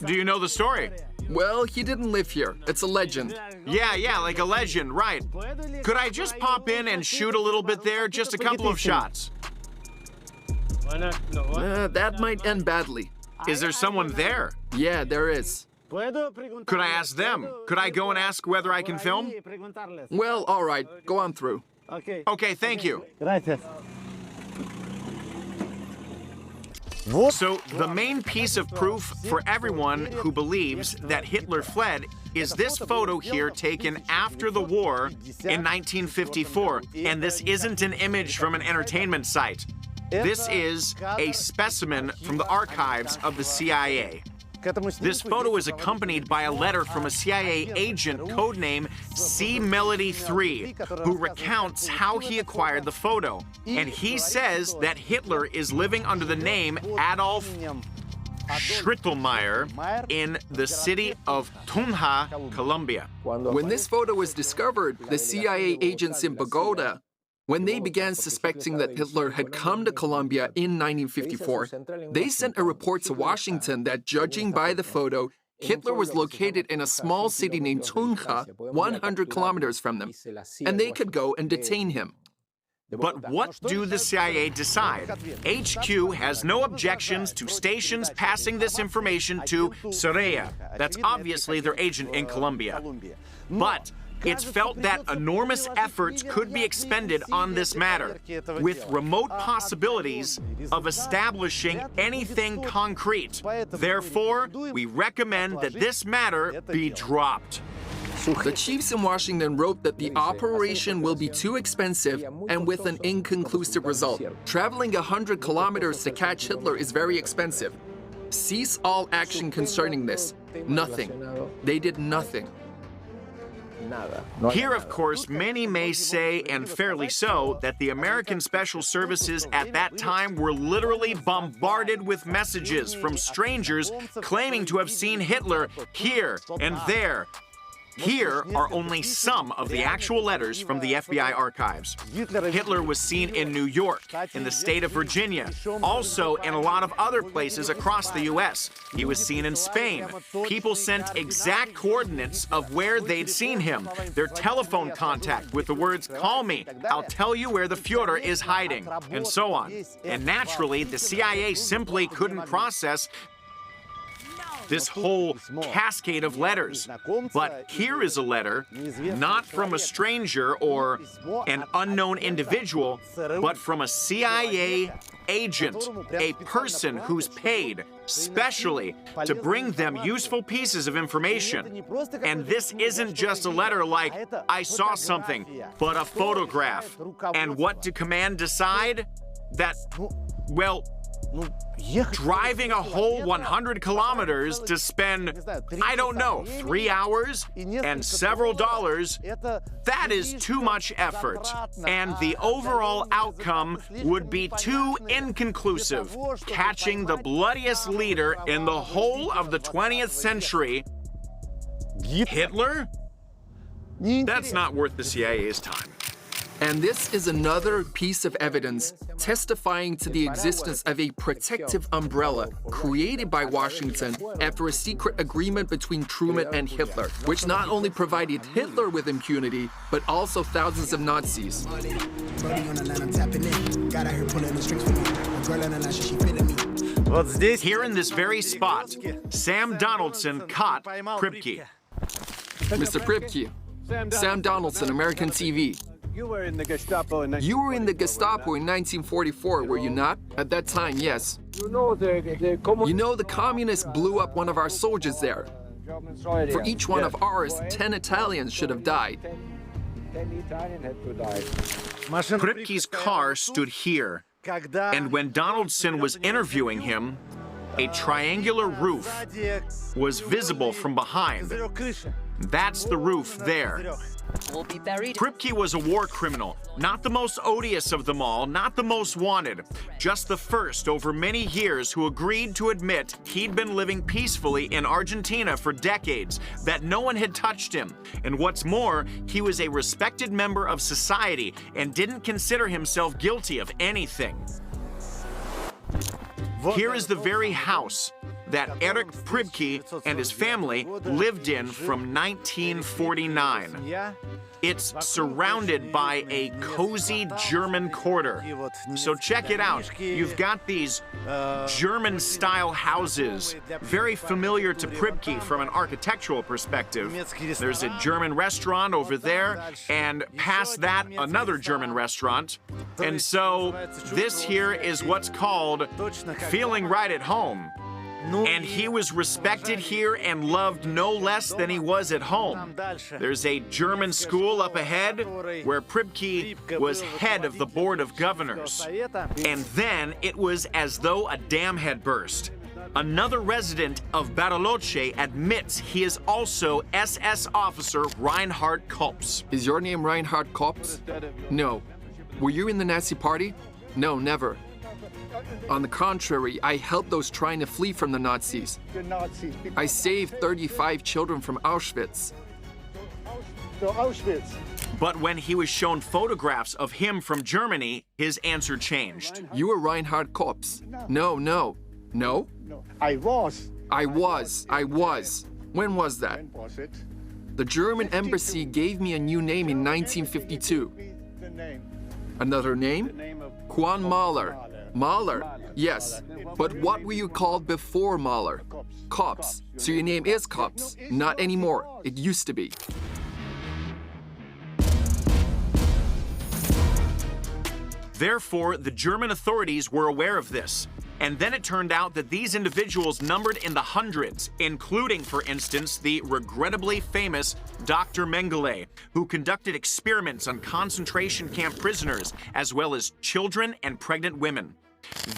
Do you know the story? Well, he didn't live here. It's a legend. Yeah, like a legend, right. Could I just pop in and shoot a little bit there? Just a couple of shots. That might end badly. Is there someone there? Yeah, there is. Could I ask them? Could I go and ask whether I can film? Well, all right, go on through. Okay, thank you. Gracias. So the main piece of proof for everyone who believes that Hitler fled is this photo here taken after the war in 1954. And this isn't an image from an entertainment site. This is a specimen from the archives of the CIA. This photo is accompanied by a letter from a CIA agent codename C. Melody 3, who recounts how he acquired the photo. And he says that Hitler is living under the name Adolf Schrittelmeyer in the city of Tunja, Colombia. When this photo was discovered, the CIA agents in Bogota, when they began suspecting that Hitler had come to Colombia in 1954, they sent a report to Washington that, judging by the photo, Hitler was located in a small city named Tunja, 100 kilometers from them, and they could go and detain him. But what do the CIA decide? HQ has no objections to stations passing this information to Soraya. That's obviously their agent in Colombia. But it's felt that enormous efforts could be expended on this matter, with remote possibilities of establishing anything concrete. Therefore, we recommend that this matter be dropped. The chiefs in Washington wrote that the operation will be too expensive and with an inconclusive result. Traveling 100 kilometers to catch Hitler is very expensive. Cease all action concerning this. Nothing. They did nothing. Here, of course, many may say, and fairly so, that the American Special Services at that time were literally bombarded with messages from strangers claiming to have seen Hitler here and there. Here are only some of the actual letters from the FBI archives. Hitler was seen in New York, in the state of Virginia, also in a lot of other places across the U.S. He was seen in Spain. People sent exact coordinates of where they'd seen him, their telephone contact with the words, "Call me, I'll tell you where the Führer is hiding," and so on. And naturally, the CIA simply couldn't process this whole cascade of letters. But here is a letter, not from a stranger or an unknown individual, but from a CIA agent, a person who's paid specially to bring them useful pieces of information. And this isn't just a letter like, "I saw something," but a photograph. And what did command decide? That, well, driving a whole 100 kilometers to spend, I don't know, 3 hours and several dollars, that is too much effort. And the overall outcome would be too inconclusive. Catching the bloodiest leader in the whole of the 20th century, Hitler? That's not worth the CIA's time. And this is another piece of evidence testifying to the existence of a protective umbrella created by Washington after a secret agreement between Truman and Hitler, which not only provided Hitler with impunity, but also thousands of Nazis. Here in this very spot, Sam Donaldson caught Pripke. Mr. Pripke, Sam Donaldson, American TV. You were in the Gestapo in You were in the Gestapo in 1944, were you not? At that time, yes. You know the communists blew up one of our soldiers there. For each one of ours, 10 Italians should have died. 10 Italians had to die. Pripke's car stood here, and when Donaldson was interviewing him, a triangular roof was visible from behind. That's the roof there. Pripke was a war criminal, not the most odious of them all, not the most wanted, just the first over many years who agreed to admit he'd been living peacefully in Argentina for decades, that no one had touched him, and what's more, he was a respected member of society and didn't consider himself guilty of anything. Here is the very house that Erich Priebke and his family lived in from 1949. It's surrounded by a cozy German quarter. So check it out. You've got these German-style houses, very familiar to Priebke from an architectural perspective. There's a German restaurant over there, and past that, another German restaurant. And so this here is what's called feeling right at home. And he was respected here and loved no less than he was at home. There's a German school up ahead where Priebke was head of the board of governors. And then it was as though a dam had burst. Another resident of Bariloche admits he is also SS officer Reinhard Kops. Is your name Reinhard Kops? No. Were you in the Nazi party? No, never. On the contrary, I helped those trying to flee from the Nazis. I saved 35 children from Auschwitz. But when he was shown photographs of him from Germany, his answer changed. You were Reinhard Kops. No. No? I was. I was. When was that? The German embassy gave me a new name in 1952. Another name? Juan Mahler. Mahler, yes. But what were you called before Mahler? Kops. So your name is Kops. Not anymore. It used to be. Therefore, the German authorities were aware of this. And then it turned out that these individuals numbered in the hundreds, including, for instance, the regrettably famous Dr. Mengele, who conducted experiments on concentration camp prisoners, as well as children and pregnant women.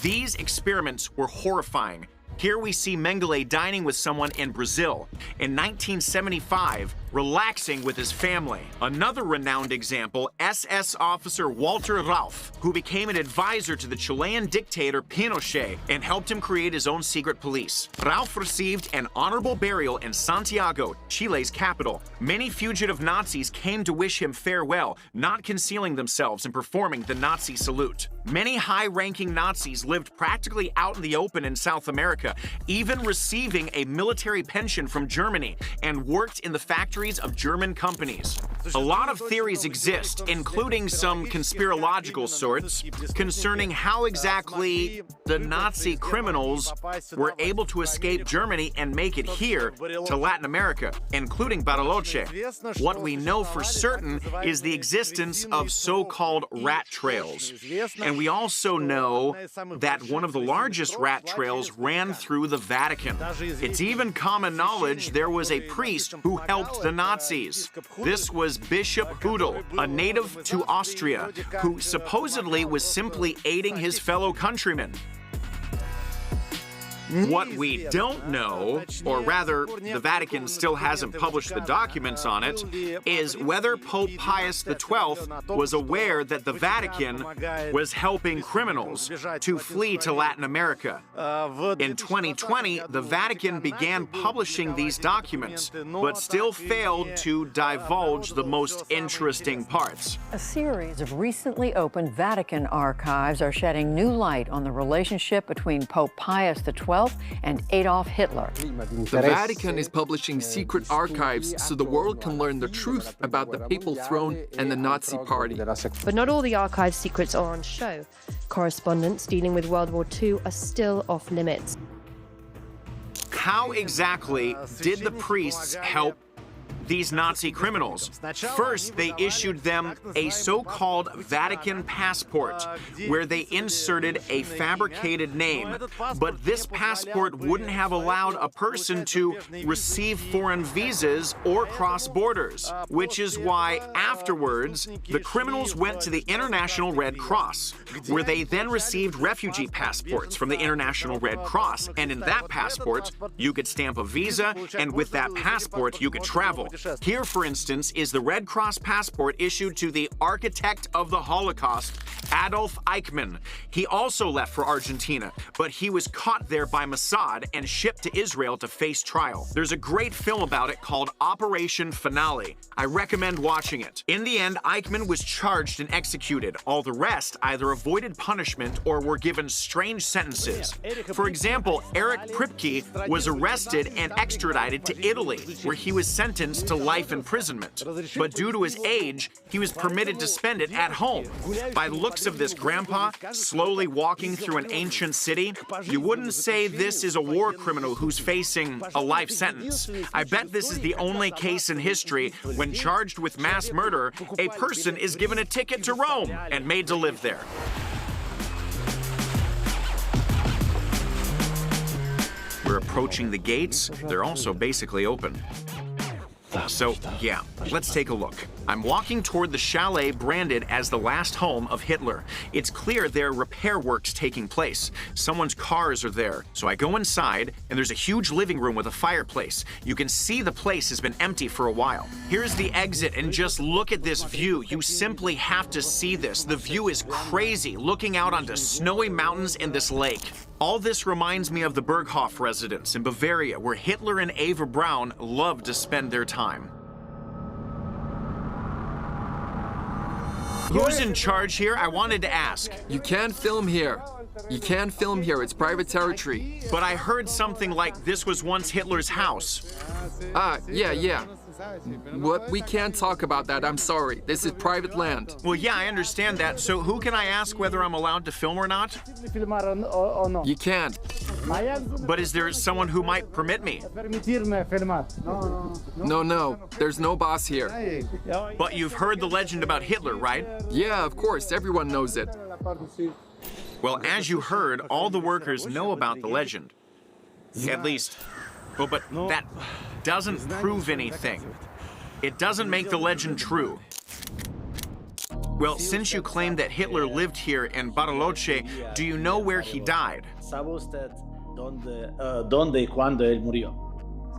These experiments were horrifying. Here we see Mengele dining with someone in Brazil. In 1975, relaxing with his family. Another renowned example, SS officer Walter Rauff, who became an advisor to the Chilean dictator Pinochet and helped him create his own secret police. Rauff received an honorable burial in Santiago, Chile's capital. Many fugitive Nazis came to wish him farewell, not concealing themselves and performing the Nazi salute. Many high-ranking Nazis lived practically out in the open in South America, even receiving a military pension from Germany, and worked in the factories of German companies. A lot of theories exist, including some conspirological sorts, concerning how exactly the Nazi criminals were able to escape Germany and make it here to Latin America, including Bariloche. What we know for certain is the existence of so-called rat trails. And we also know that one of the largest rat trails ran through the Vatican. It's even common knowledge there was a priest who helped the Nazis. This was Bishop Hudel, a native to Austria, who supposedly was simply aiding his fellow countrymen. What we don't know, or rather, the Vatican still hasn't published the documents on it, is whether Pope Pius XII was aware that the Vatican was helping criminals to flee to Latin America. In 2020, the Vatican began publishing these documents, but still failed to divulge the most interesting parts. A series of recently opened Vatican archives are shedding new light on the relationship between Pope Pius XII and Adolf Hitler. The Vatican is publishing secret archives so the world can learn the truth about the papal throne and the Nazi party. But not all the archive secrets are on show. Correspondence dealing with World War II are still off limits. How exactly did the priests help these Nazi criminals? First, they issued them a so-called Vatican passport, where they inserted a fabricated name. But this passport wouldn't have allowed a person to receive foreign visas or cross borders, which is why afterwards, the criminals went to the International Red Cross, where they then received refugee passports from the International Red Cross. And in that passport, you could stamp a visa, and with that passport, you could travel. Here, for instance, is the Red Cross passport issued to the architect of the Holocaust, Adolf Eichmann. He also left for Argentina, but he was caught there by Mossad and shipped to Israel to face trial. There's a great film about it called Operation Finale. I recommend watching it. In the end, Eichmann was charged and executed. All the rest either avoided punishment or were given strange sentences. For example, Eric Pripke was arrested and extradited to Italy, where he was sentenced to life imprisonment. But due to his age, he was permitted to spend it at home. By the looks of this grandpa, slowly walking through an ancient city, you wouldn't say this is a war criminal who's facing a life sentence. I bet this is the only case in history when charged with mass murder, a person is given a ticket to Rome and made to live there. We're approaching the gates. They're also basically open. So, yeah, let's take a look. I'm walking toward the chalet branded as the last home of Hitler. It's clear there are repair works taking place. Someone's cars are there. So I go inside, and there's a huge living room with a fireplace. You can see the place has been empty for a while. Here's the exit, and just look at this view. You simply have to see this. The view is crazy, looking out onto snowy mountains and this lake. All this reminds me of the Berghof residence in Bavaria, where Hitler and Eva Braun loved to spend their time. Who's in charge here? I wanted to ask. You can't film here. You can't film here. It's private territory. But I heard something like this was once Hitler's house. Yeah. What? We can't talk about that. I'm sorry. This is private land. Well, yeah, I understand that. So who can I ask whether I'm allowed to film or not? You can't. But is there someone who might permit me? No. There's no boss here. But you've heard the legend about Hitler, right? Yeah, of course. Everyone knows it. Well, as you heard, all the workers know about the legend. At least, well, but that doesn't prove anything. It doesn't make the legend true. Well, since you claim that Hitler lived here in Bariloche, do you know where he died?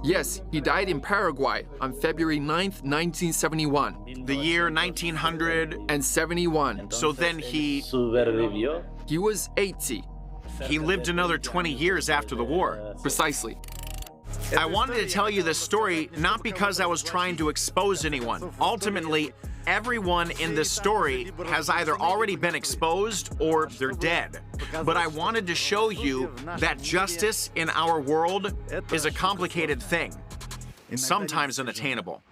Yes, he died in Paraguay on February 9th, 1971. The year 1971. So then he was 80. He lived another 20 years after the war. Precisely. I wanted to tell you this story not because I was trying to expose anyone. Ultimately, everyone in this story has either already been exposed or they're dead. But I wanted to show you that justice in our world is a complicated thing, sometimes unattainable.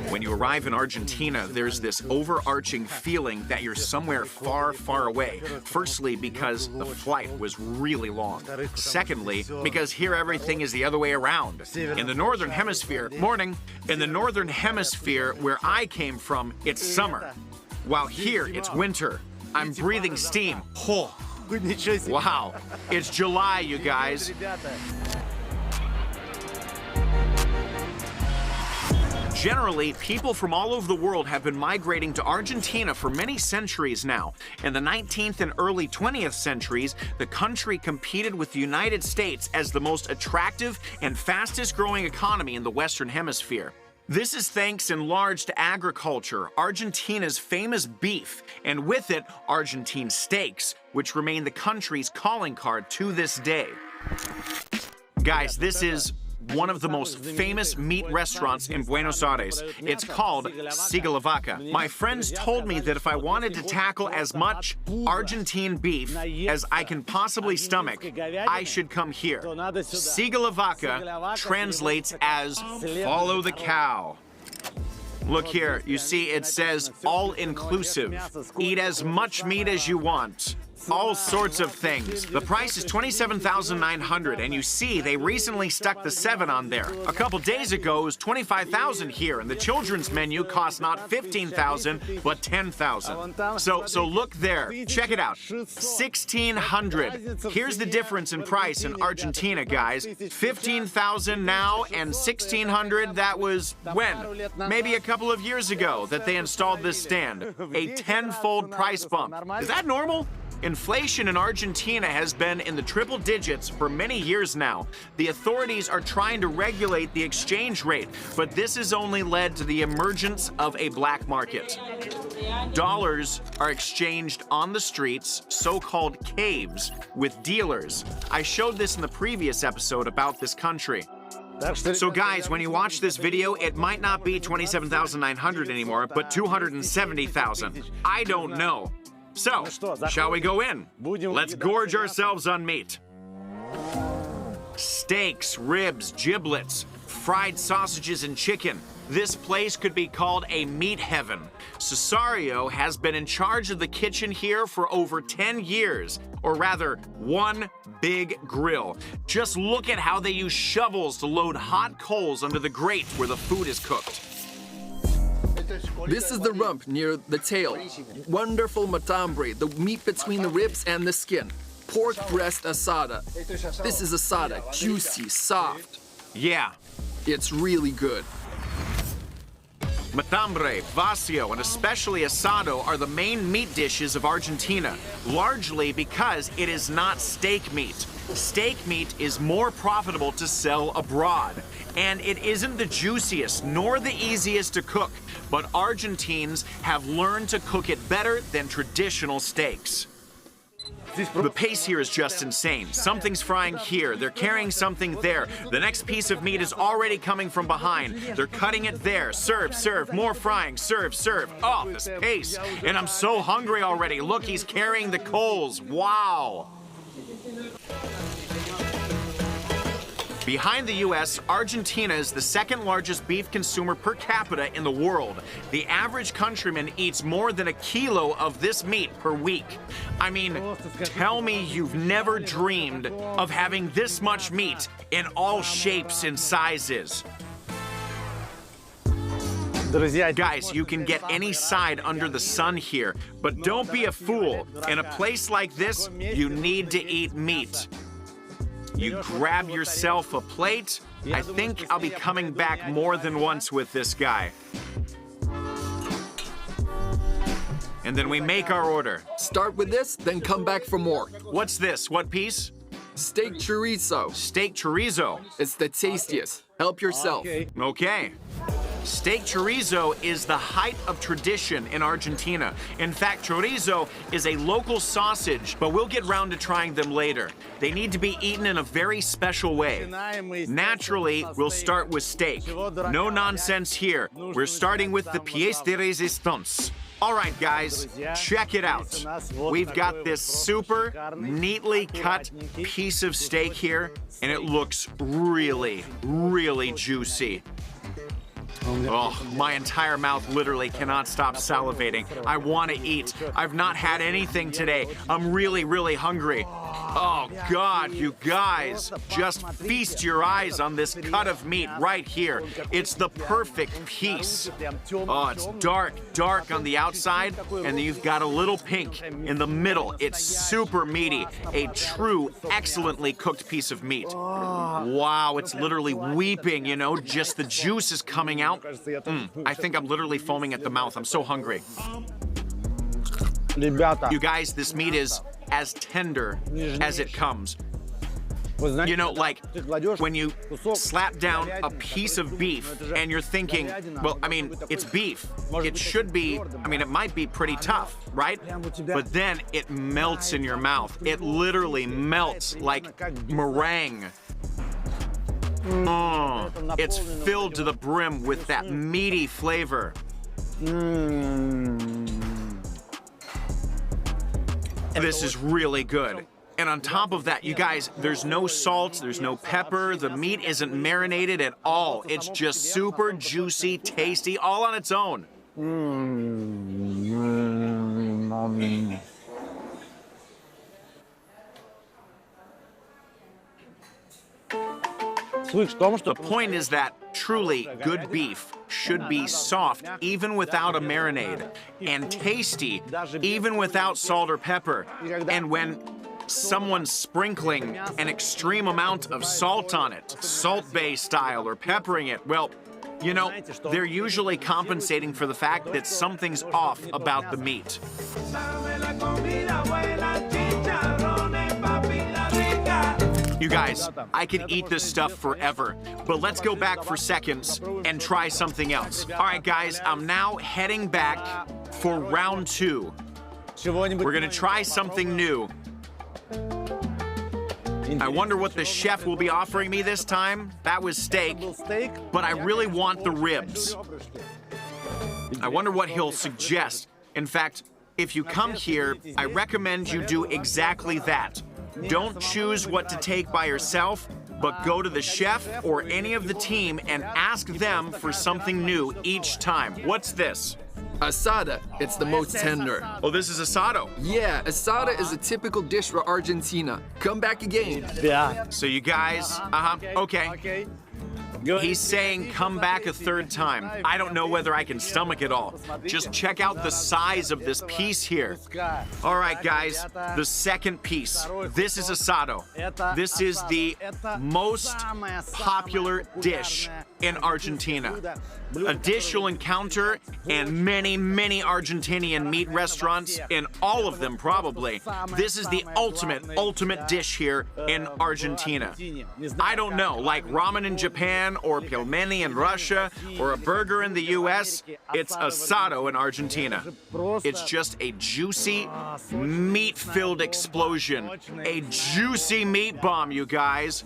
When you arrive in Argentina, there's this overarching feeling that you're somewhere far, far away. Firstly, because the flight was really long. Secondly, because here everything is the other way around. In the Northern Hemisphere, in the Northern Hemisphere where I came from, it's summer. While here, it's winter. I'm breathing steam. Oh. Wow, it's July, you guys. Generally, people from all over the world have been migrating to Argentina for many centuries now. In the 19th and early 20th centuries, the country competed with the United States as the most attractive and fastest growing economy in the Western Hemisphere. This is thanks in large to agriculture, Argentina's famous beef, and with it, Argentine steaks, which remain the country's calling card to this day. Guys, this is one of the most famous meat restaurants in Buenos Aires. It's called Siga la Vaca. My friends told me that if I wanted to tackle as much Argentine beef as I can possibly stomach, I should come here. Siga la Vaca translates as follow the cow. Look here, you see it says all-inclusive. Eat as much meat as you want. all sorts of things. The price is $27,900, and you see they recently stuck the 7 on there. A couple days ago, it was $25,000 here, and the children's menu cost not $15,000, but $10,000. So look there. Check it out. $1,600. Here's the difference in price in Argentina, guys. $15,000 now and $1,600. That was when? Maybe a couple of years ago that they installed this stand. A 10-fold price bump. Is that normal? Inflation in Argentina has been in the triple digits for many years now. The authorities are trying to regulate the exchange rate, but this has only led to the emergence of a black market. Dollars are exchanged on the streets, so-called caves, with dealers. I showed this in the previous episode about this country. So guys, when you watch this video, it might not be $27,900 anymore, but $270,000. I don't know. So, shall we go in? Let's gorge ourselves on meat. Steaks, ribs, giblets, fried sausages, and chicken. This place could be called a meat heaven. Cesario has been in charge of the kitchen here for over 10 years, or rather, one big grill. Just look at how they use shovels to load hot coals under the grate where the food is cooked. This is the rump near the tail. Wonderful matambre, the meat between the ribs and the skin. Pork breast asada. This is asada, juicy, soft. Yeah. It's really good. Matambre, vacío, and especially asado are the main meat dishes of Argentina, largely because it is not steak meat. Steak meat is more profitable to sell abroad, and it isn't the juiciest nor the easiest to cook, but Argentines have learned to cook it better than traditional steaks. The pace here is just insane. Something's frying here, they're carrying something there. The next piece of meat is already coming from behind. They're cutting it there. Serve, serve, more frying, serve, serve. Oh, this pace. And I'm so hungry already. Look, he's carrying the coals. Wow. Behind the US, Argentina is the second largest beef consumer per capita in the world. The average countryman eats more than 1 kilo of this meat per week. I mean, tell me you've never dreamed of having this much meat in all shapes and sizes. Guys, you can get any side under the sun here, but don't be a fool. In a place like this, you need to eat meat. You grab yourself a plate. I think I'll be coming back more than once with this guy. And then we make our order. Start with this, then come back for more. What's this? What piece? Steak chorizo. Steak chorizo. It's the tastiest. Help yourself. Okay. Steak chorizo is the height of tradition in Argentina. In fact, chorizo is a local sausage, but we'll get round to trying them later. They need to be eaten in a very special way. Naturally, we'll start with steak. No nonsense here. We're starting with the pièce de résistance. All right, guys, check it out. We've got this super neatly cut piece of steak here, and it looks really, really juicy. Oh, my entire mouth literally cannot stop salivating. I want to eat. I've not had anything today. I'm really, really hungry. Oh, God, you guys. Just feast your eyes on this cut of meat right here. It's the perfect piece. Oh, it's dark, dark on the outside, and then you've got a little pink in the middle. It's super meaty. A true, excellently cooked piece of meat. Wow, it's literally weeping, you know, just the juice is coming out. I think I'm literally foaming at the mouth. I'm so hungry. You guys, this meat is as tender as it comes. You know, like when you slap down a piece of beef and you're thinking, well, I mean, it's beef. It should be, I mean, it might be pretty tough, right? But then it melts in your mouth. It literally melts like meringue. Oh, it's filled to the brim with that meaty flavor. This is really good. And on top of that, you guys, there's no salt, there's no pepper, the meat isn't marinated at all. It's just super juicy, tasty, all on its own. The point is that truly good beef should be soft even without a marinade, and tasty even without salt or pepper. And when someone's sprinkling an extreme amount of salt on it, Salt Bay style, or peppering it, well, you know, they're usually compensating for the fact that something's off about the meat. You guys, I could eat this stuff forever, but let's go back for seconds and try something else. All right, guys, I'm now heading back for round 2. We're gonna try something new. I wonder what the chef will be offering me this time. That was steak, but I really want the ribs. I wonder what he'll suggest. In fact, if you come here, I recommend you do exactly that. Don't choose what to take by yourself, but go to the chef or any of the team and ask them for something new each time. What's this? Asada. It's the most tender. Oh, this is asado. Yeah, asada is a typical dish for Argentina. Come back again. So you guys, okay. He's saying come back a third time. I don't know whether I can stomach it all. Just check out the size of this piece here. All right, guys, the second piece. This is asado. This is the most popular dish in Argentina. A dish you'll encounter in many, many Argentinian meat restaurants, in all of them probably. This is the ultimate dish here in Argentina. I don't know, like ramen in Japan, or pelmeni in Russia, or a burger in the US, it's asado in Argentina. It's just a juicy, meat-filled explosion. A juicy meat bomb, you guys.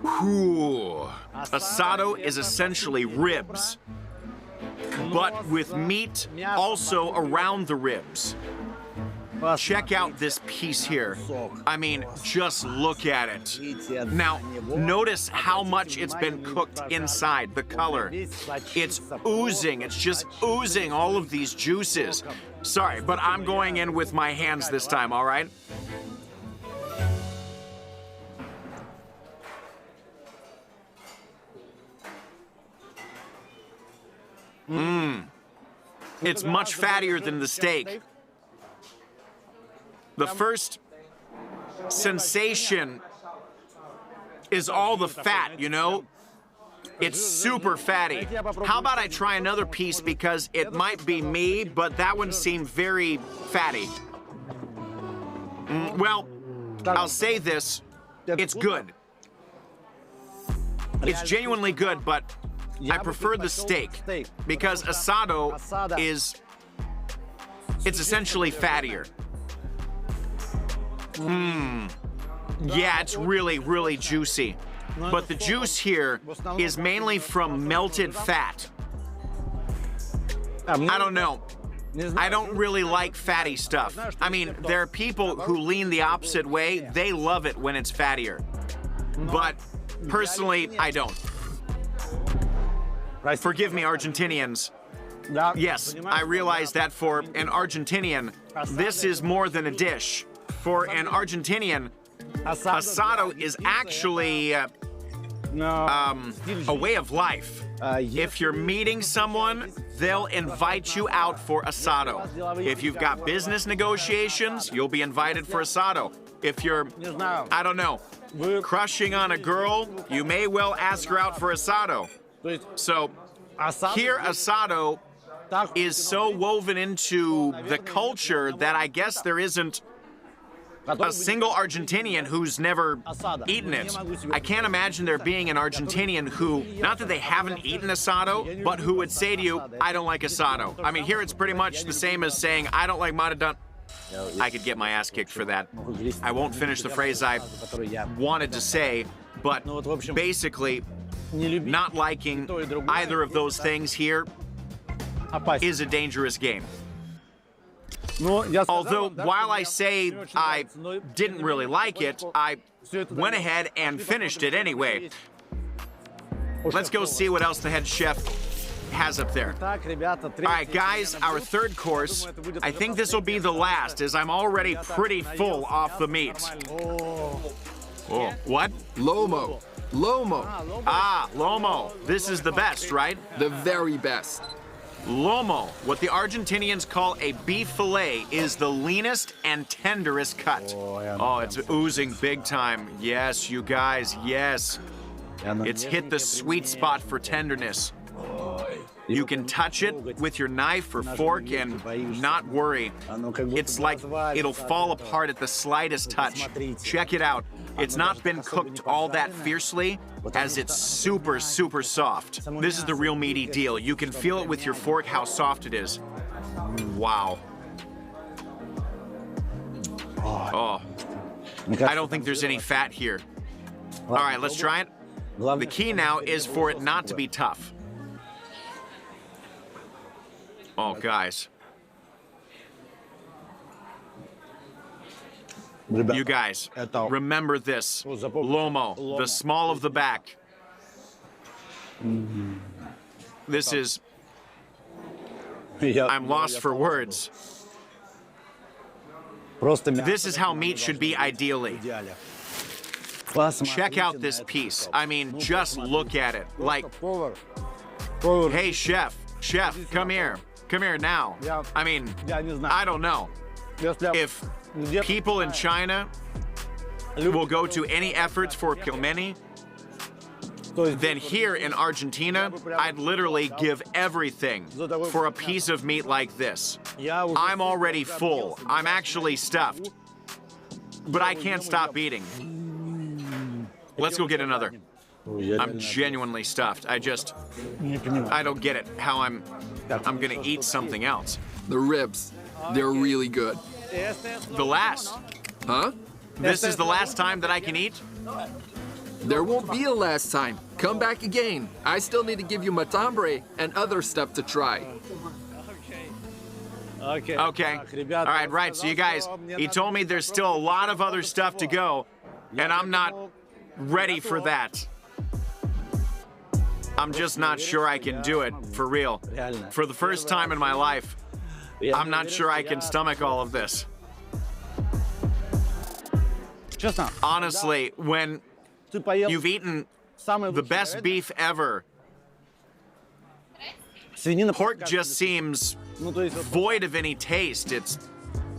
Whew. Asado is essentially ribs, but with meat also around the ribs. Check out this piece here. I mean, just look at it. Now, notice how much it's been cooked inside, the color. It's oozing, it's just oozing all of these juices. Sorry, but I'm going in with my hands this time, all right? It's much fattier than the steak. The first sensation is all the fat, you know? It's super fatty. How about I try another piece, because it might be me, but that one seemed very fatty. Well, I'll say this, it's good. It's genuinely good, but I prefer the steak, because asado it's essentially fattier. Yeah, it's really, really juicy. But the juice here is mainly from melted fat. I don't know. I don't really like fatty stuff. I mean, there are people who lean the opposite way. They love it when it's fattier. But personally, I don't. Forgive me, Argentinians. Yes, I realize that for an Argentinian, this is more than a dish. For an Argentinian, asado is actually a way of life. If you're meeting someone, they'll invite you out for asado. If you've got business negotiations, you'll be invited for asado. If you're, I don't know, crushing on a girl, you may well ask her out for asado. So here, asado is so woven into the culture that I guess there isn't a single Argentinian who's never eaten it. I can't imagine there being an Argentinian who, not that they haven't eaten asado, but who would say to you, I don't like asado. I mean, here it's pretty much the same as saying, I don't like Maradona. I could get my ass kicked for that. I won't finish the phrase I wanted to say, but basically, not liking either of those things here is a dangerous game. Although, while I say I didn't really like it, I went ahead and finished it anyway. Let's go see what else the head chef has up there. All right, guys, our third course. I think this will be the last, as I'm already pretty full off the meat. Oh, what? Lomo. Lomo, Ah, lomo. This is the best, right? the very best. Lomo, what the Argentinians call a beef fillet, is the leanest and tenderest cut. Oh, it's oozing big time. Yes, you guys, yes. It's hit the sweet spot for tenderness. You can touch it with your knife or fork and not worry. It's like it'll fall apart at the slightest touch. Check it out. It's not been cooked all that fiercely, as it's super, super soft. This is the real meaty deal. You can feel it with your fork how soft it is. Wow. Oh. I don't think there's any fat here. All right, let's try it. The key now is for it not to be tough. Oh, guys. You guys, remember this. Lomo, the small of the back. This is... I'm lost for words. This is how meat should be ideally. Check out this piece. I mean, just look at it. Like, hey, chef, come here. Come here now. I mean, I don't know. If people in China will go to any efforts for pilmeni, then here in Argentina, I'd literally give everything for a piece of meat like this. I'm already full. I'm actually stuffed. But I can't stop eating. Let's go get another. I'm genuinely stuffed. I don't get it, how I'm gonna eat something else. The ribs, they're really good. The last. Huh? This is the last time that I can eat? There won't be a last time. Come back again. I still need to give you matambre and other stuff to try. Okay. All right, so you guys, he told me there's still a lot of other stuff to go, and I'm not ready for that. I'm just not sure I can do it, for real. For the first time in my life, I'm not sure I can stomach all of this. Honestly, when you've eaten the best beef ever, pork just seems void of any taste. It's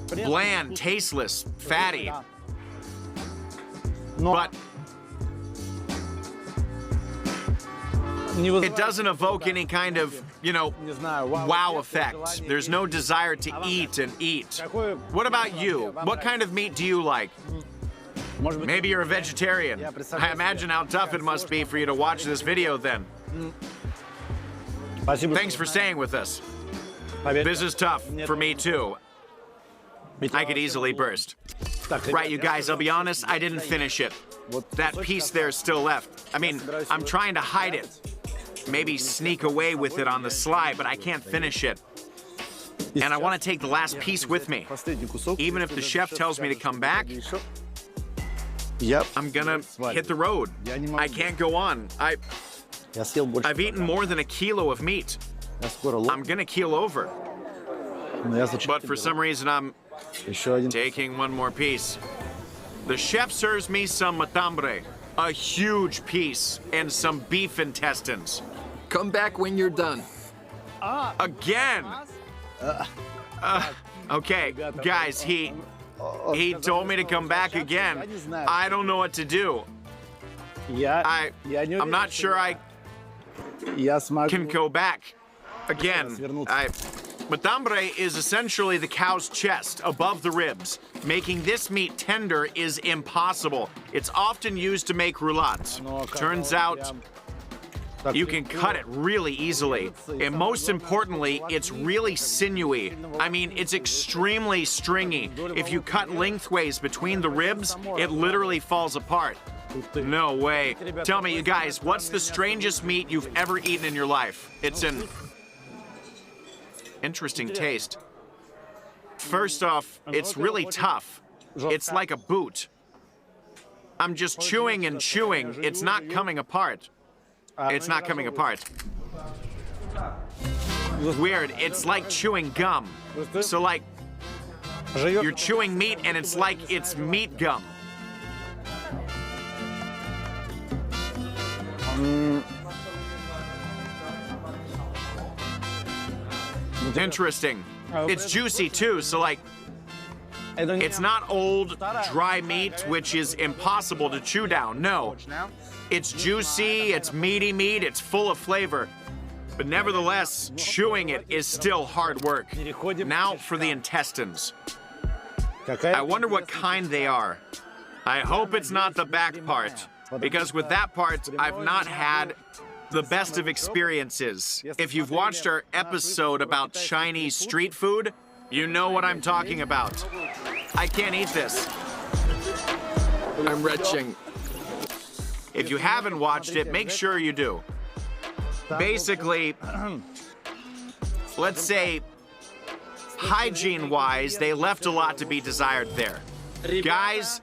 bland, tasteless, fatty. But it doesn't evoke any kind of, wow effect. There's no desire to eat and eat. What about you? What kind of meat do you like? Maybe you're a vegetarian. I imagine how tough it must be for you to watch this video then. Thanks for staying with us. This is tough for me too. I could easily burst. Right, you guys, I'll be honest, I didn't finish it. That piece there's still left. I mean, I'm trying to hide it. Maybe sneak away with it on the sly, but I can't finish it. And I want to take the last piece with me. Even if the chef tells me to come back, I'm gonna hit the road. I can't go on. I've eaten more than 1 kilo of meat. I'm gonna keel over. But for some reason, I'm taking one more piece. The chef serves me some matambre, a huge piece, and some beef intestines. Come back when you're done. Again! Okay, guys, he told me to come back again. I don't know what to do. I'm not sure I can go back again. Matambre is essentially the cow's chest above the ribs. Making this meat tender is impossible. It's often used to make roulottes. Turns out you can cut it really easily. And most importantly, it's really sinewy. I mean, it's extremely stringy. If you cut lengthways between the ribs, it literally falls apart. No way. Tell me, you guys, what's the strangest meat you've ever eaten in your life? It's an interesting taste. First off, it's really tough. It's like a boot. I'm just chewing and chewing. It's not coming apart. It's not coming apart. Weird. It's like chewing gum. So like, you're chewing meat and it's like it's meat gum. Interesting. It's juicy too, so like, it's not old, dry meat, which is impossible to chew down. No. It's juicy, it's meaty meat, it's full of flavor. But nevertheless, chewing it is still hard work. Now for the intestines. I wonder what kind they are. I hope it's not the back part, because with that part, I've not had the best of experiences. If you've watched our episode about Chinese street food, you know what I'm talking about. I can't eat this. I'm retching. If you haven't watched it, make sure you do. Basically, let's say, hygiene-wise, they left a lot to be desired there. Guys,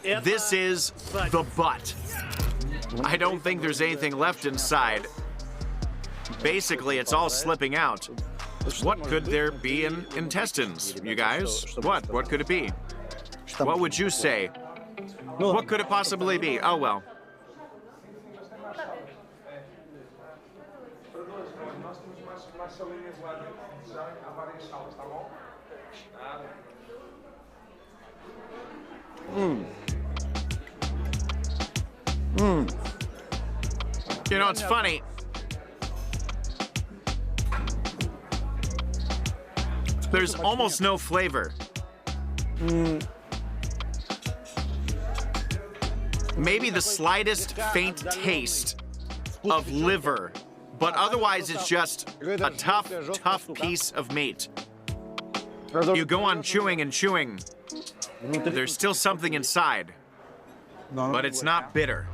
this is the butt. I don't think there's anything left inside. Basically, it's all slipping out. What could there be in intestines, you guys? What? What could it be? What would you say? What could it possibly be? Oh, well. You know, it's funny. There's almost no flavor. Maybe the slightest faint taste of liver, but otherwise it's just a tough, tough piece of meat. You go on chewing and chewing. There's still something inside, but it's not bitter.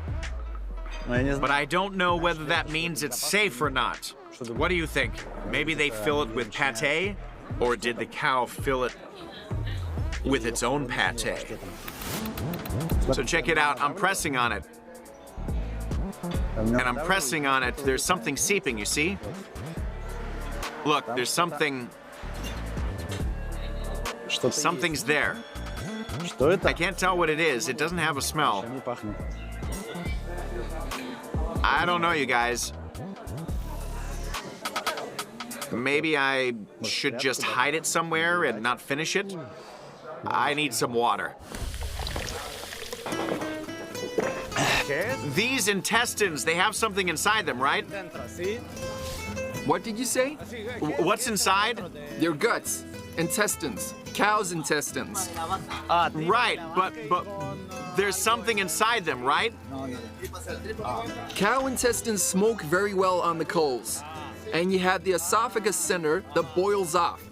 But I don't know whether that means it's safe or not. What do you think? Maybe they fill it with pate? Or did the cow fill it with its own pate? So check it out. I'm pressing on it. And I'm pressing on it. There's something seeping, you see? Look, there's something. Something's there. I can't tell what it is. It doesn't have a smell. I don't know, you guys. Maybe I should just hide it somewhere and not finish it. I need some water. These intestines, they have something inside them, right? What did you say? What's inside? Their guts, intestines, cow's intestines. Right, but there's something inside them, right? Cow intestines smoke very well on the coals. And you have the esophagus center that boils off.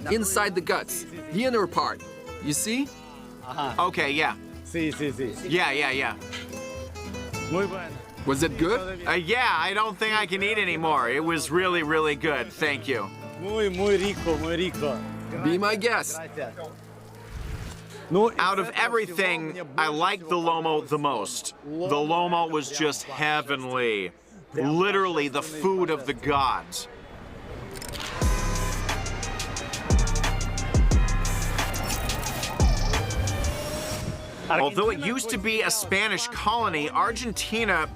Inside the guts, the inner part. You see? Okay, yeah. Yeah. Was it good? Yeah, I don't think I can eat anymore. It was really, really good. Thank you. Be my guest. Out of everything, I like the lomo the most. The lomo was just heavenly. Literally the food of the gods. Although it used to be a Spanish colony, Argentina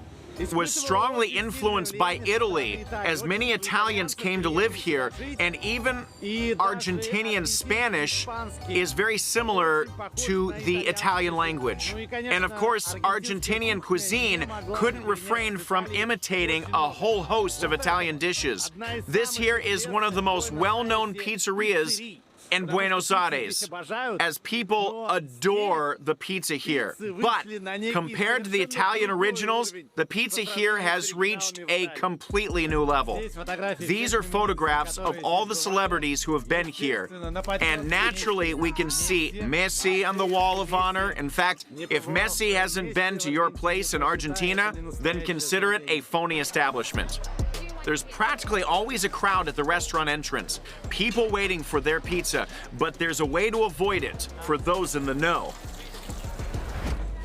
was strongly influenced by Italy, as many Italians came to live here, and even Argentinian Spanish is very similar to the Italian language. And of course, Argentinian cuisine couldn't refrain from imitating a whole host of Italian dishes. This here is one of the most well-known pizzerias in Buenos Aires, as people adore the pizza here. But compared to the Italian originals, the pizza here has reached a completely new level. These are photographs of all the celebrities who have been here. And naturally, we can see Messi on the Wall of Honor. In fact, if Messi hasn't been to your place in Argentina, then consider it a phony establishment. There's practically always a crowd at the restaurant entrance, people waiting for their pizza, but there's a way to avoid it for those in the know.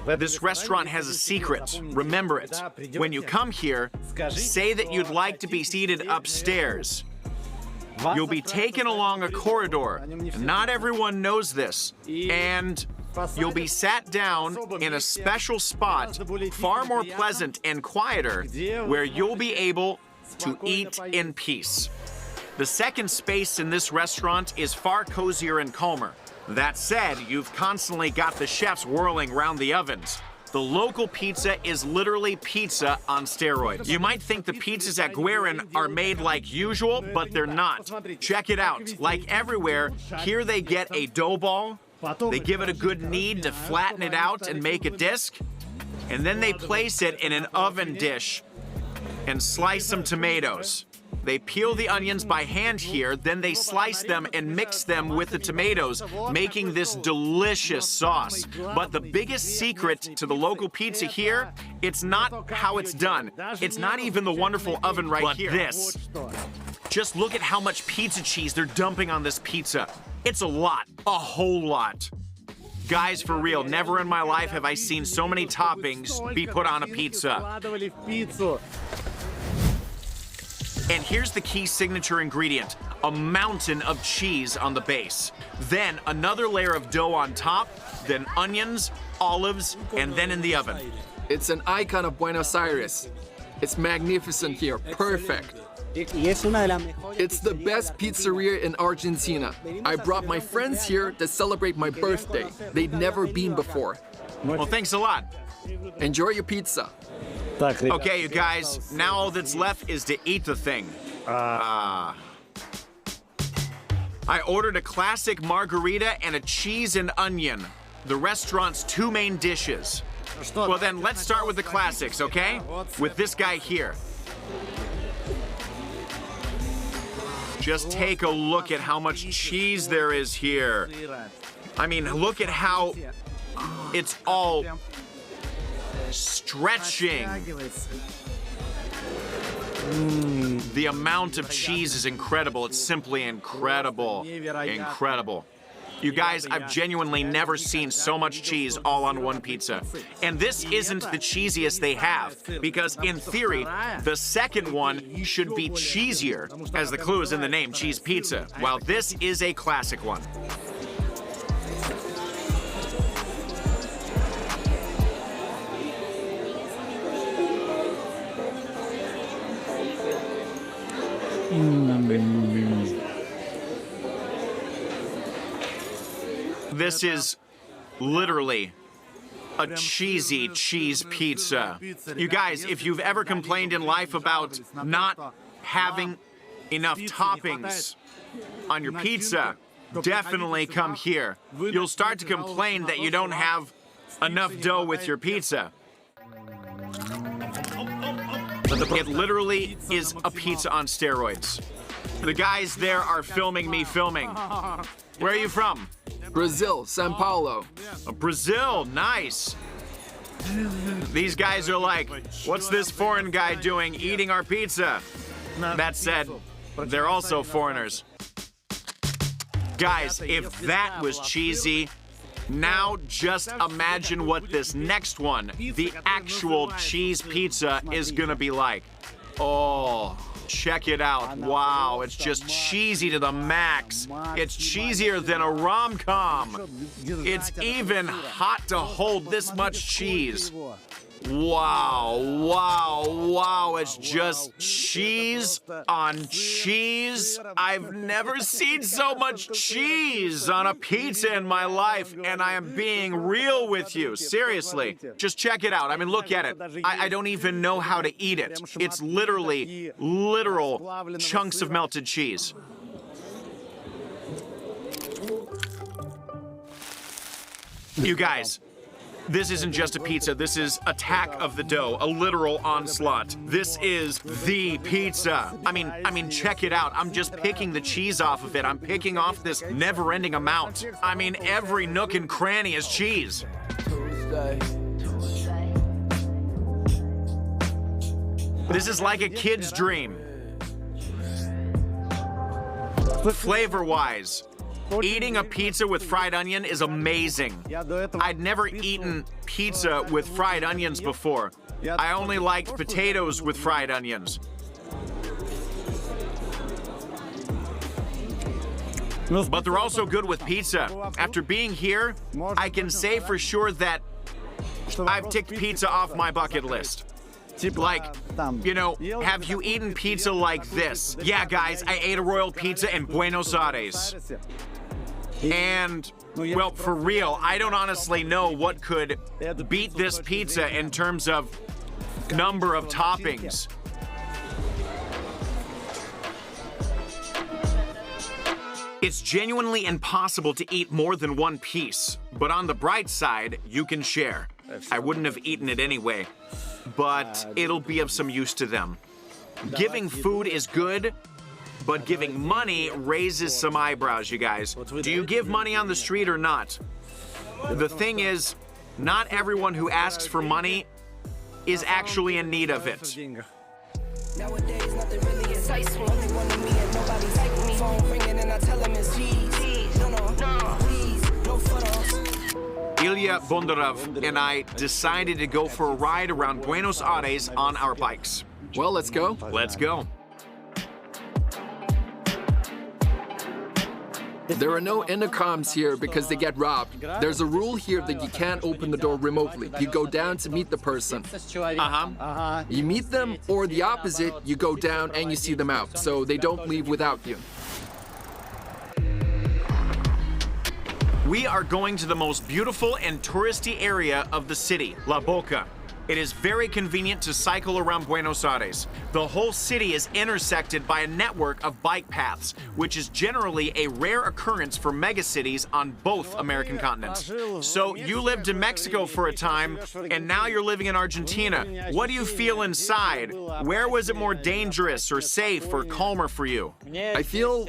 This restaurant has a secret. Remember it. When you come here, say that you'd like to be seated upstairs. You'll be taken along a corridor. Not everyone knows this. And You'll be sat down in a special spot, far more pleasant and quieter, where you'll be able to eat in peace. The second space in this restaurant is far cozier and calmer. That said, you've constantly got the chefs whirling around the ovens. The local pizza is literally pizza on steroids. You might think the pizzas at Guerin are made like usual, but they're not. Check it out. Like everywhere, here they get a dough ball, they give it a good knead to flatten it out and make a disc, and then they place it in an oven dish and slice some tomatoes. They peel the onions by hand here, then they slice them and mix them with the tomatoes, making this delicious sauce. But the biggest secret to the local pizza here, it's not how it's done. It's not even the wonderful oven right here. This. Just look at how much pizza cheese they're dumping on this pizza. It's a lot, a whole lot. Guys, for real, never in my life have I seen so many toppings be put on a pizza. And here's the key signature ingredient, a mountain of cheese on the base. Then another layer of dough on top, then onions, olives, and then in the oven. It's an icon of Buenos Aires. It's magnificent here, perfect. It's the best pizzeria in Argentina. I brought my friends here to celebrate my birthday. They'd never been before. Well, thanks a lot. Enjoy your pizza. Okay, you guys, now all that's left is to eat the thing. I ordered a classic margarita and a cheese and onion, the restaurant's two main dishes. Well then, let's start with the classics, okay? With this guy here. Just take a look at how much cheese there is here. I mean, look at how it's all stretching. The amount of cheese is incredible. It's simply incredible. Incredible. You guys, I've genuinely never seen so much cheese all on one pizza. And this isn't the cheesiest they have, because in theory, the second one should be cheesier, as the clue is in the name, cheese pizza, while this is a classic one. This is literally a cheesy cheese pizza. You guys, if you've ever complained in life about not having enough toppings on your pizza, definitely come here. You'll start to complain that you don't have enough dough with your pizza. It literally is a pizza on steroids. The guys there are filming me filming. Where are you from? Brazil, São Paulo. Brazil, nice. These guys are like, what's this foreign guy doing eating our pizza? That said, they're also foreigners. Guys, if that was cheesy, now just imagine what this next one, the actual cheese pizza, is gonna be like. Oh, check it out. Wow, it's just cheesy to the max. It's cheesier than a rom-com. It's even hot to hold this much cheese. Wow, wow, wow, it's just cheese on cheese. I've never seen so much cheese on a pizza in my life, and I am being real with you, seriously. Just check it out, I mean, look at it. I don't even know how to eat it. It's literally, literal chunks of melted cheese. You guys, this isn't just a pizza, this is attack of the dough, a literal onslaught. This is the pizza. I mean, check it out. I'm just picking the cheese off of it. I'm picking off this never-ending amount. I mean, every nook and cranny is cheese. This is like a kid's dream. Flavor-wise, eating a pizza with fried onion is amazing. I'd never eaten pizza with fried onions before. I only liked potatoes with fried onions. But they're also good with pizza. After being here, I can say for sure that I've ticked pizza off my bucket list. Like, you know, have you eaten pizza like this? Yeah, guys, I ate a royal pizza in Buenos Aires. And, well, for real, I don't honestly know what could beat this pizza in terms of number of toppings. It's genuinely impossible to eat more than one piece, but on the bright side, you can share. I wouldn't have eaten it anyway, but it'll be of some use to them. Giving food is good, but giving money raises some eyebrows, you guys. Do you give money on the street or not? The thing is, not everyone who asks for money is actually in need of it. Nowadays, nothing really excites me. Only one of me and nobody's like me. Phone ringing and I tell him it's G's. No, please, no photos. Ilya Bondarov and I decided to go for a ride around Buenos Aires on our bikes. Well, let's go. Let's go. There are no intercoms here because they get robbed. There's a rule here that you can't open the door remotely. You go down to meet the person. You meet them, or the opposite, you go down and you see them out, so they don't leave without you. We are going to the most beautiful and touristy area of the city, La Boca. It is very convenient to cycle around Buenos Aires. The whole city is intersected by a network of bike paths, which is generally a rare occurrence for megacities on both American continents. So you lived in Mexico for a time, and now you're living in Argentina. What do you feel inside? Where was it more dangerous or safe or calmer for you? I feel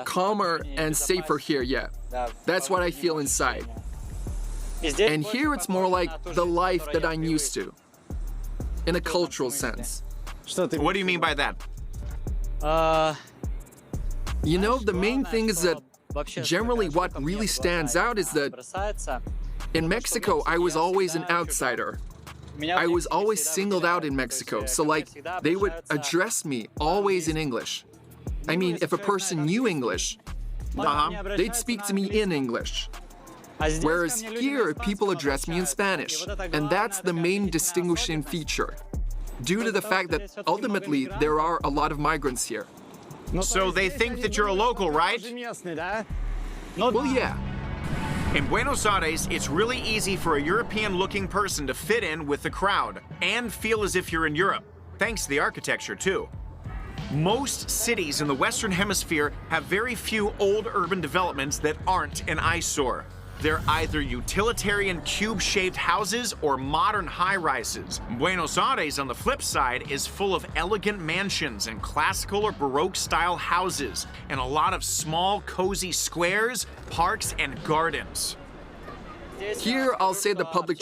calmer and safer here, yeah. That's what I feel inside. And here it's more like the life that I'm used to, in a cultural sense. What do you mean by that? You know, the main thing is that generally what really stands out is that in Mexico, I was always an outsider. I was always singled out in Mexico, so like they would address me always in English. I mean, if a person knew English, they'd speak to me in English. Whereas here, people address me in Spanish, and that's the main distinguishing feature, due to the fact that ultimately there are a lot of migrants here. So they think that you're a local, right? Well, yeah. In Buenos Aires, it's really easy for a European-looking person to fit in with the crowd and feel as if you're in Europe, thanks to the architecture, too. Most cities in the Western Hemisphere have very few old urban developments that aren't an eyesore. They're either utilitarian cube-shaped houses or modern high-rises. Buenos Aires, on the flip side, is full of elegant mansions and classical or Baroque-style houses, and a lot of small, cozy squares, parks, and gardens. Here, I'll say the public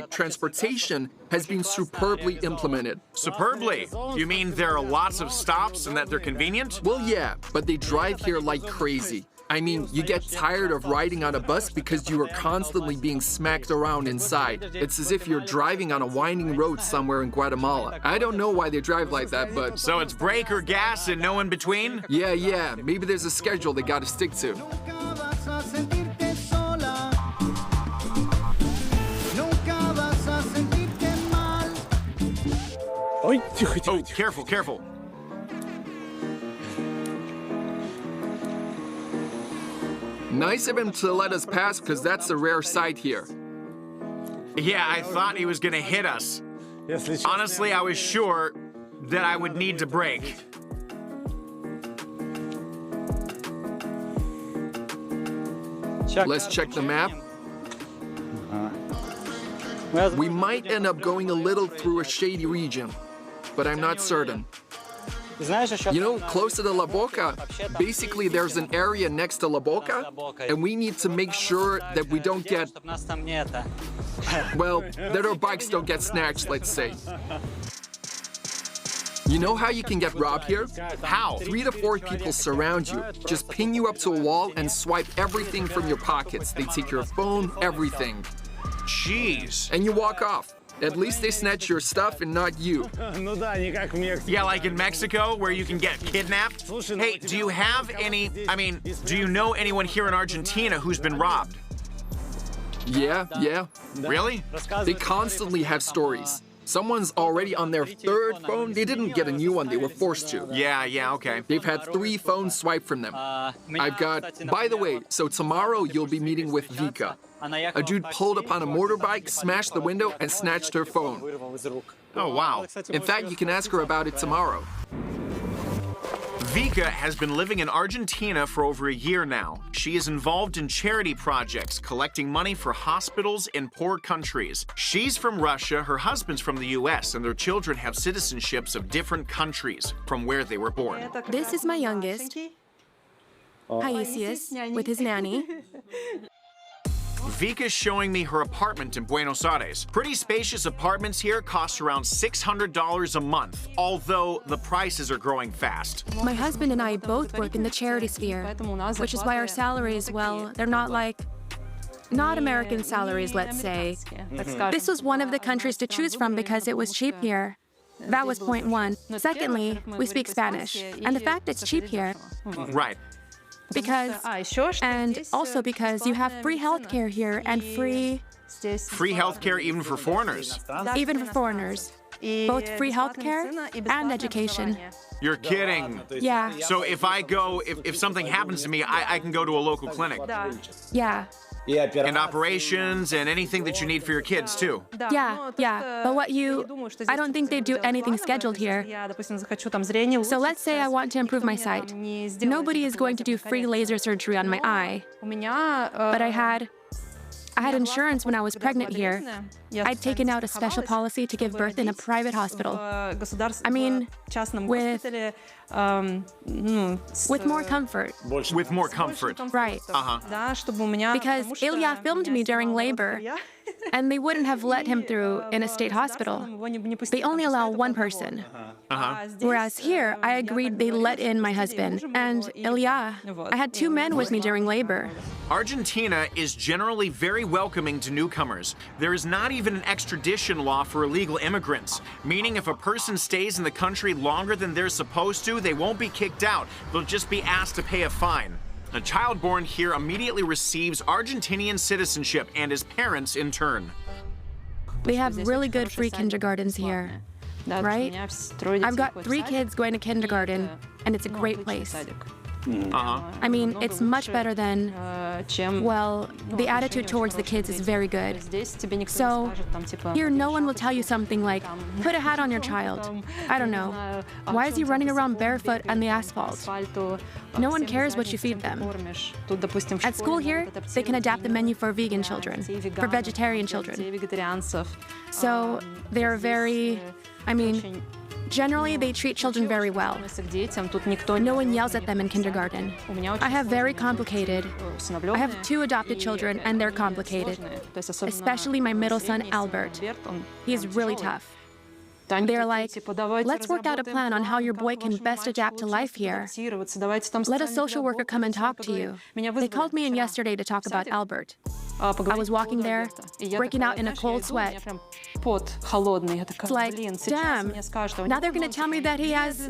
transportation has been superbly implemented. Superbly? You mean there are lots of stops and that they're convenient? Well, yeah, but they drive here like crazy. I mean, you get tired of riding on a bus because you are constantly being smacked around inside. It's as if you're driving on a winding road somewhere in Guatemala. I don't know why they drive like that, but... So it's brake or gas and no in between? Yeah. Maybe there's a schedule they gotta stick to. Oh, careful. Nice of him to let us pass, because that's a rare sight here. Yeah, I thought he was gonna hit us. Honestly, I was sure that I would need to brake. Let's check the map. We might end up going a little through a shady region, but I'm not certain. You know, closer to La Boca, basically there's an area next to La Boca, and we need to make sure that we don't get, well, that our bikes don't get snatched, let's say. You know how you can get robbed here? How? 3 to 4 people surround you, just pin you up to a wall and swipe everything from your pockets. They take your phone, everything. Jeez. And you walk off. At least they snatch your stuff and not you. Yeah, like in Mexico, where you can get kidnapped. Hey, do you have do you know anyone here in Argentina who's been robbed? Yeah. Really? They constantly have stories. Someone's already on their third phone. They didn't get a new one, they were forced to. Yeah, okay. They've had 3 phones swiped from them. I've got, by the way, so tomorrow you'll be meeting with Vika. A dude pulled up on a motorbike, smashed the window, and snatched her phone. Oh, wow. In fact, you can ask her about it tomorrow. Vika has been living in Argentina for over a year now. She is involved in charity projects, collecting money for hospitals in poor countries. She's from Russia, her husband's from the US, and their children have citizenships of different countries from where they were born. This is my youngest, Paisius, with his nanny. Vika's showing me her apartment in Buenos Aires. Pretty spacious apartments here cost around $600 a month, although the prices are growing fast. My husband and I both work in the charity sphere, which is why our salaries, well, they're not American salaries, let's say. This was one of the countries to choose from because it was cheap here. That was point one. Secondly, we speak Spanish, and the fact it's cheap here. Right. And also because you have free healthcare here and free healthcare even for foreigners. Even for foreigners. Both free healthcare and education. You're kidding. Yeah. So if something happens to me, I can go to a local clinic. Yeah. And operations and anything that you need for your kids too. Yeah. But I don't think they do anything scheduled here. So let's say I want to improve my sight. Nobody is going to do free laser surgery on my eye. But I had insurance when I was pregnant here. I'd taken out a special policy to give birth in a private hospital. I mean, with more comfort. With more comfort. Right. Because Ilya filmed me during labor, and they wouldn't have let him through in a state hospital. They only allow one person. Whereas here, I agreed they let in my husband and Ilya. I had 2 men with me during labor. Argentina is generally very welcoming to newcomers. There is not even an extradition law for illegal immigrants, meaning if a person stays in the country longer than they're supposed to, they won't be kicked out. They'll just be asked to pay a fine. A child born here immediately receives Argentinian citizenship and his parents in turn. They have really good free kindergartens here, right? I've got 3 kids going to kindergarten, and it's a great place. I mean, it's much better than, well, the attitude towards the kids is very good. So, here no one will tell you something like, put a hat on your child. I don't know. Why is he running around barefoot on the asphalt? No one cares what you feed them. At school here, they can adapt the menu for vegan children, for vegetarian children. So, they're generally, they treat children very well. No one yells at them in kindergarten. I have 2 adopted children, and they're complicated. Especially my middle son, Albert. He's really tough. They're like, let's work out a plan on how your boy can best adapt to life here. Let a social worker come and talk to you. They called me in yesterday to talk about Albert. I was walking there, breaking out in a cold sweat. It's like, damn, now they're gonna tell me that he has,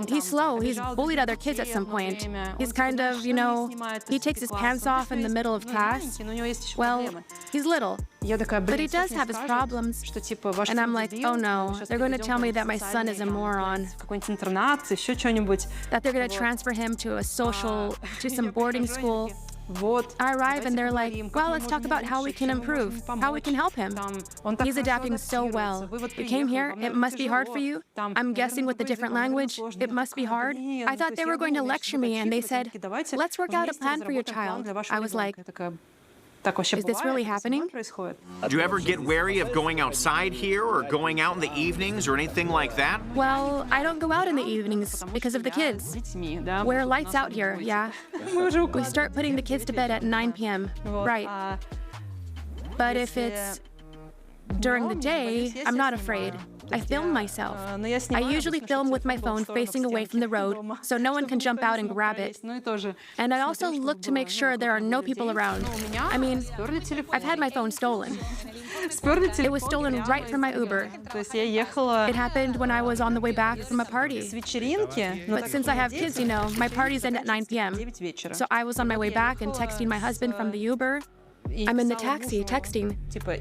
he's slow, he's bullied other kids at some point. He's kind of, he takes his pants off in the middle of class. Well, he's little, but he does have his problems. And I'm like, oh no, they're going to tell me that my son is a moron. That they're going to transfer him to some boarding school. I arrive and they're like, well, let's talk about how we can improve, how we can help him. He's adapting so well. You came here, it must be hard for you. I'm guessing with the different language, it must be hard. I thought they were going to lecture me and they said, let's work out a plan for your child. I was like, is this really happening? Do you ever get wary of going outside here or going out in the evenings or anything like that? Well, I don't go out in the evenings because of the kids. We're lights out here, yeah. We start putting the kids to bed at 9 p.m. Right. But if it's during the day, I'm not afraid. I film myself. I usually film with my phone facing away from the road so no one can jump out and grab it. And I also look to make sure there are no people around. I mean, I've had my phone stolen. It was stolen right from my Uber. It happened when I was on the way back from a party. But since I have kids, you know, my parties end at 9 p.m. So I was on my way back and texting my husband from the Uber. I'm in the taxi, texting.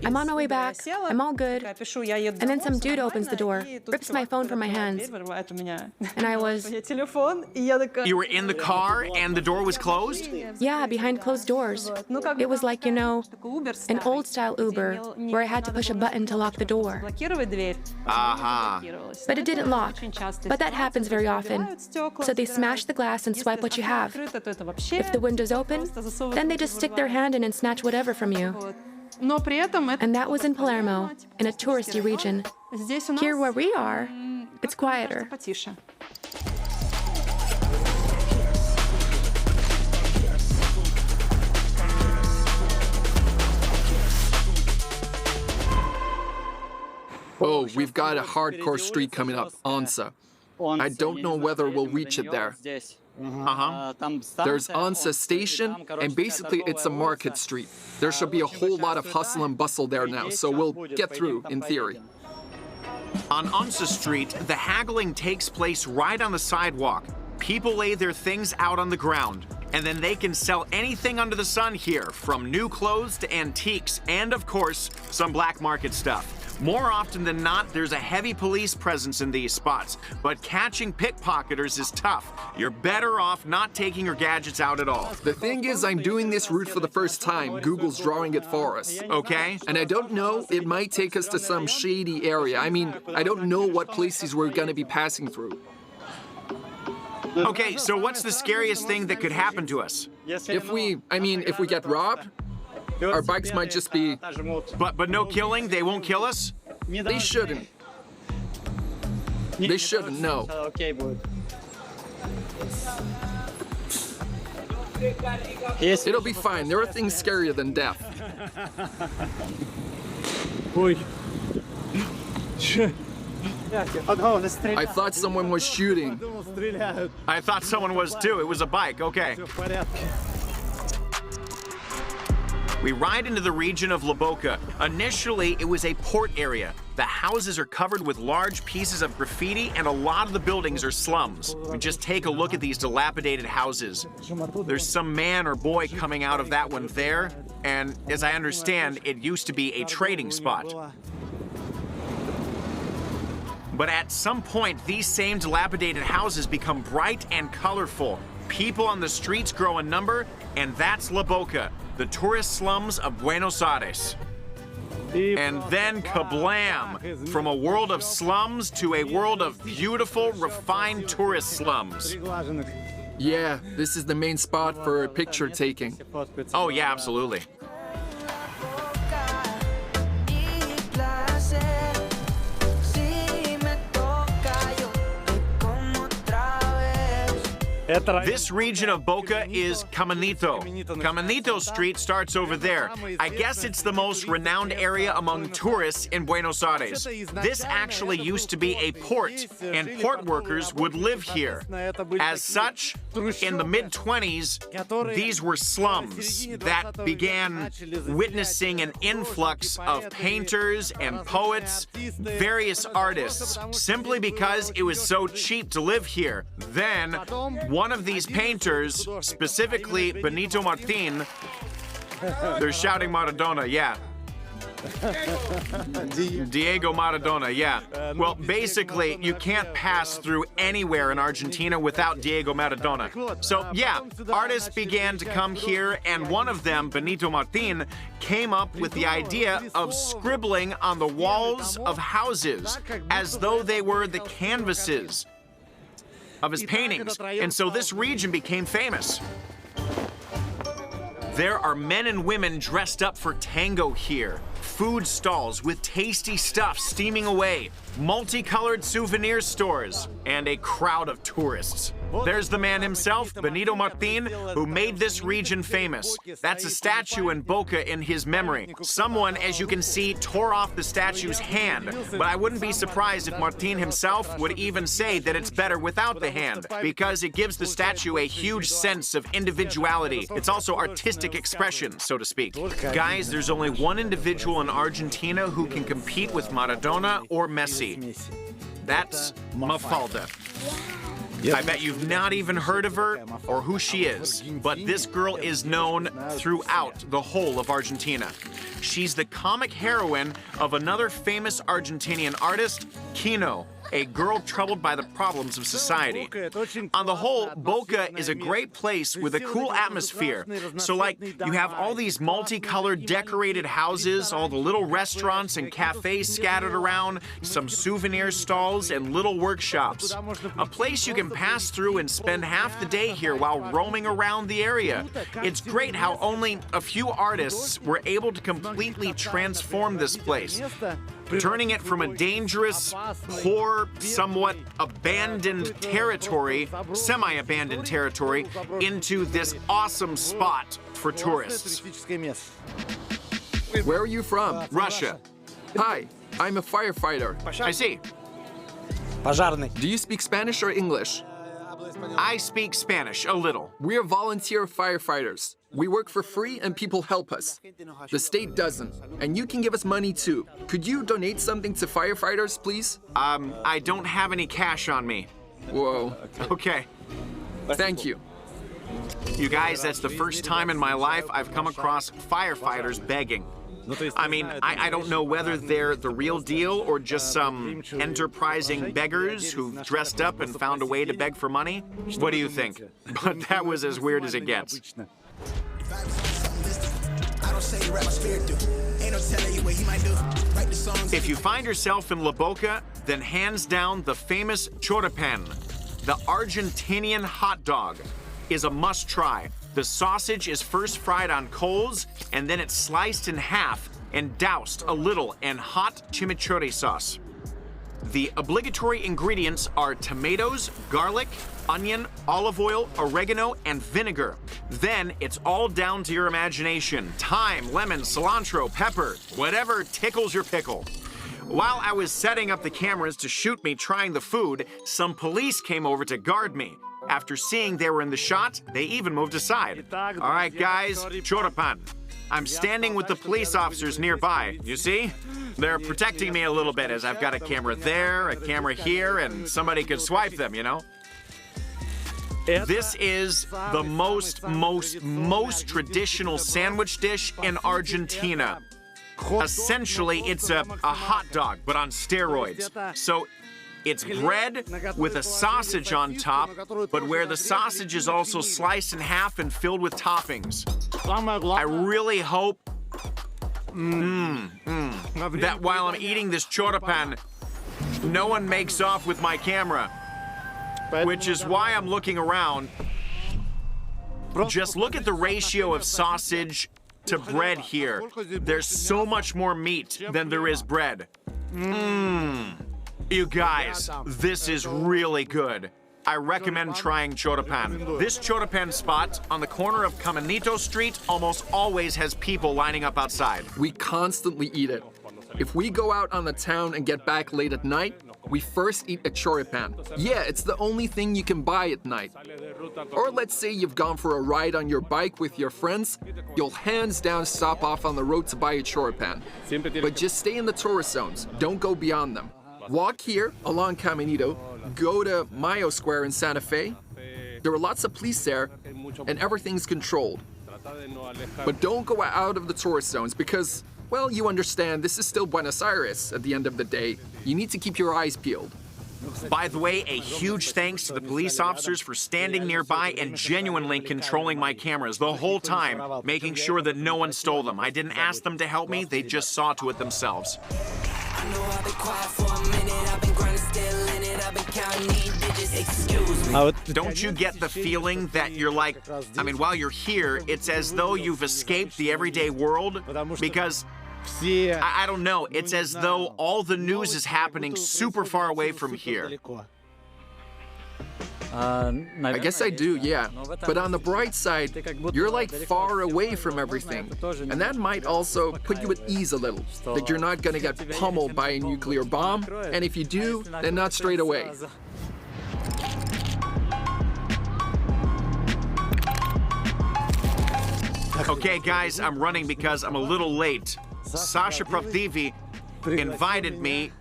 I'm on my way back, I'm all good. And then some dude opens the door, rips my phone from my hands. And I was... You were in the car and the door was closed? Yeah, behind closed doors. It was like, you know, an old-style Uber, where I had to push a button to lock the door. But it didn't lock. But that happens very often. So they smash the glass and swipe what you have. If the window's open, then they just stick their hand in and snatch whatever from you. And that was in Palermo, in a touristy region. Here where we are, it's quieter. Oh, we've got a hardcore street coming up, Onsa. I don't know whether we'll reach it there. There's Onsa Station, and basically it's a market street. There should be a whole lot of hustle and bustle there now, so we'll get through, in theory. On Onsa Street, the haggling takes place right on the sidewalk. People lay their things out on the ground, and then they can sell anything under the sun here, from new clothes to antiques, and of course, some black market stuff. More often than not, there's a heavy police presence in these spots, but catching pickpocketers is tough. You're better off not taking your gadgets out at all. The thing is, I'm doing this route for the first time. Google's drawing it for us. Okay. And I don't know, it might take us to some shady area. I mean, I don't know what places we're gonna be passing through. Okay, so what's the scariest thing that could happen to us? If we get robbed, our bikes might just be... But no killing? They won't kill us? They shouldn't. They shouldn't, no. It'll be fine. There are things scarier than death. I thought someone was shooting. I thought someone was too. It was a bike, okay. We ride into the region of La Boca. Initially, it was a port area. The houses are covered with large pieces of graffiti, and a lot of the buildings are slums. Just take a look at these dilapidated houses. There's some man or boy coming out of that one there, and as I understand, it used to be a trading spot. But at some point, these same dilapidated houses become bright and colorful. People on the streets grow in number, and that's La Boca, the tourist slums of Buenos Aires. And then kablam! From a world of slums to a world of beautiful, refined tourist slums. Yeah, this is the main spot for picture taking. Oh yeah, absolutely. This region of Boca is Caminito. Caminito Street starts over there. I guess it's the most renowned area among tourists in Buenos Aires. This actually used to be a port, and port workers would live here. As such, in the mid-20s, these were slums that began witnessing an influx of painters and poets, various artists, simply because it was so cheap to live here. Then, one of these painters, specifically Benito Martin, they're shouting Maradona, yeah. Diego Maradona, yeah. Well, basically, you can't pass through anywhere in Argentina without Diego Maradona. So, yeah, artists began to come here, and one of them, Benito Martin, came up with the idea of scribbling on the walls of houses as though they were the canvases of his paintings, and so this region became famous. There are men and women dressed up for tango here, food stalls with tasty stuff steaming away, multicolored souvenir stores, and a crowd of tourists. There's the man himself, Benito Martin, who made this region famous. That's a statue in Boca in his memory. Someone, as you can see, tore off the statue's hand, but I wouldn't be surprised if Martin himself would even say that it's better without the hand, because it gives the statue a huge sense of individuality. It's also artistic expression, so to speak. Guys, there's only one individual in Argentina who can compete with Maradona or Messi. That's Mafalda. I bet you've not even heard of her or who she is, but this girl is known throughout the whole of Argentina. She's the comic heroine of another famous Argentinian artist, Kino, a girl troubled by the problems of society. On the whole, Boca is a great place with a cool atmosphere. So like, you have all these multicolored decorated houses, all the little restaurants and cafes scattered around, some souvenir stalls and little workshops. A place you can pass through and spend half the day here while roaming around the area. It's great how only a few artists were able to completely transform this place, turning it from a dangerous, poor, somewhat abandoned territory, semi-abandoned territory, into this awesome spot for tourists. Where are you from? Russia. Hi, I'm a firefighter. I see. Do you speak Spanish or English? I speak Spanish, a little. We're volunteer firefighters. We work for free and people help us. The state doesn't, and you can give us money too. Could you donate something to firefighters, please? I don't have any cash on me. Whoa. Okay. Thank you. You guys, that's the first time in my life I've come across firefighters begging. I mean, I don't know whether they're the real deal or just some enterprising beggars who've dressed up and found a way to beg for money. What do you think? But that was as weird as it gets. If you find yourself in La Boca, then hands down the famous choripan, the Argentinian hot dog, is a must-try. The sausage is first fried on coals, and then it's sliced in half and doused a little in hot chimichurri sauce. The obligatory ingredients are tomatoes, garlic, onion, olive oil, oregano, and vinegar. Then it's all down to your imagination. Thyme, lemon, cilantro, pepper, whatever tickles your pickle. While I was setting up the cameras to shoot me trying the food, some police came over to guard me. After seeing they were in the shot, they even moved aside. All right, guys, choripan. I'm standing with the police officers nearby, you see? They're protecting me a little bit as I've got a camera there, a camera here, and somebody could swipe them, you know? This is the most traditional sandwich dish in Argentina. Essentially, it's a hot dog, but on steroids. So it's bread with a sausage on top, but where the sausage is also sliced in half and filled with toppings. I really hope that while I'm eating this choripan, no one makes off with my camera, which is why I'm looking around. Just look at the ratio of sausage to bread here. There's so much more meat than there is bread. You guys, this is really good. I recommend trying choripan. This choripan spot on the corner of Caminito Street almost always has people lining up outside. We constantly eat it. If we go out on the town and get back late at night, we first eat a choripan. Yeah, it's the only thing you can buy at night. Or let's say you've gone for a ride on your bike with your friends, you'll hands down stop off on the road to buy a choripan. But just stay in the tourist zones, don't go beyond them. Walk here along Caminito, go to Mayo Square in Santa Fe. There are lots of police there, and everything's controlled. But don't go out of the tourist zones because, well, you understand, this is still Buenos Aires at the end of the day. You need to keep your eyes peeled. By the way, a huge thanks to the police officers for standing nearby and genuinely controlling my cameras the whole time, making sure that no one stole them. I didn't ask them to help me, they just saw to it themselves. Don't you get the feeling that you're like, I mean, while you're here, it's as though you've escaped the everyday world? Because, I don't know, it's as though all the news is happening super far away from here. I guess I do, yeah. But on the bright side, you're like far away from everything. And that might also put you at ease a little, that you're not gonna get pummeled by a nuclear bomb, and if you do, then not straight away. Okay, guys, I'm running because I'm a little late. Sasha Pravdivi invited me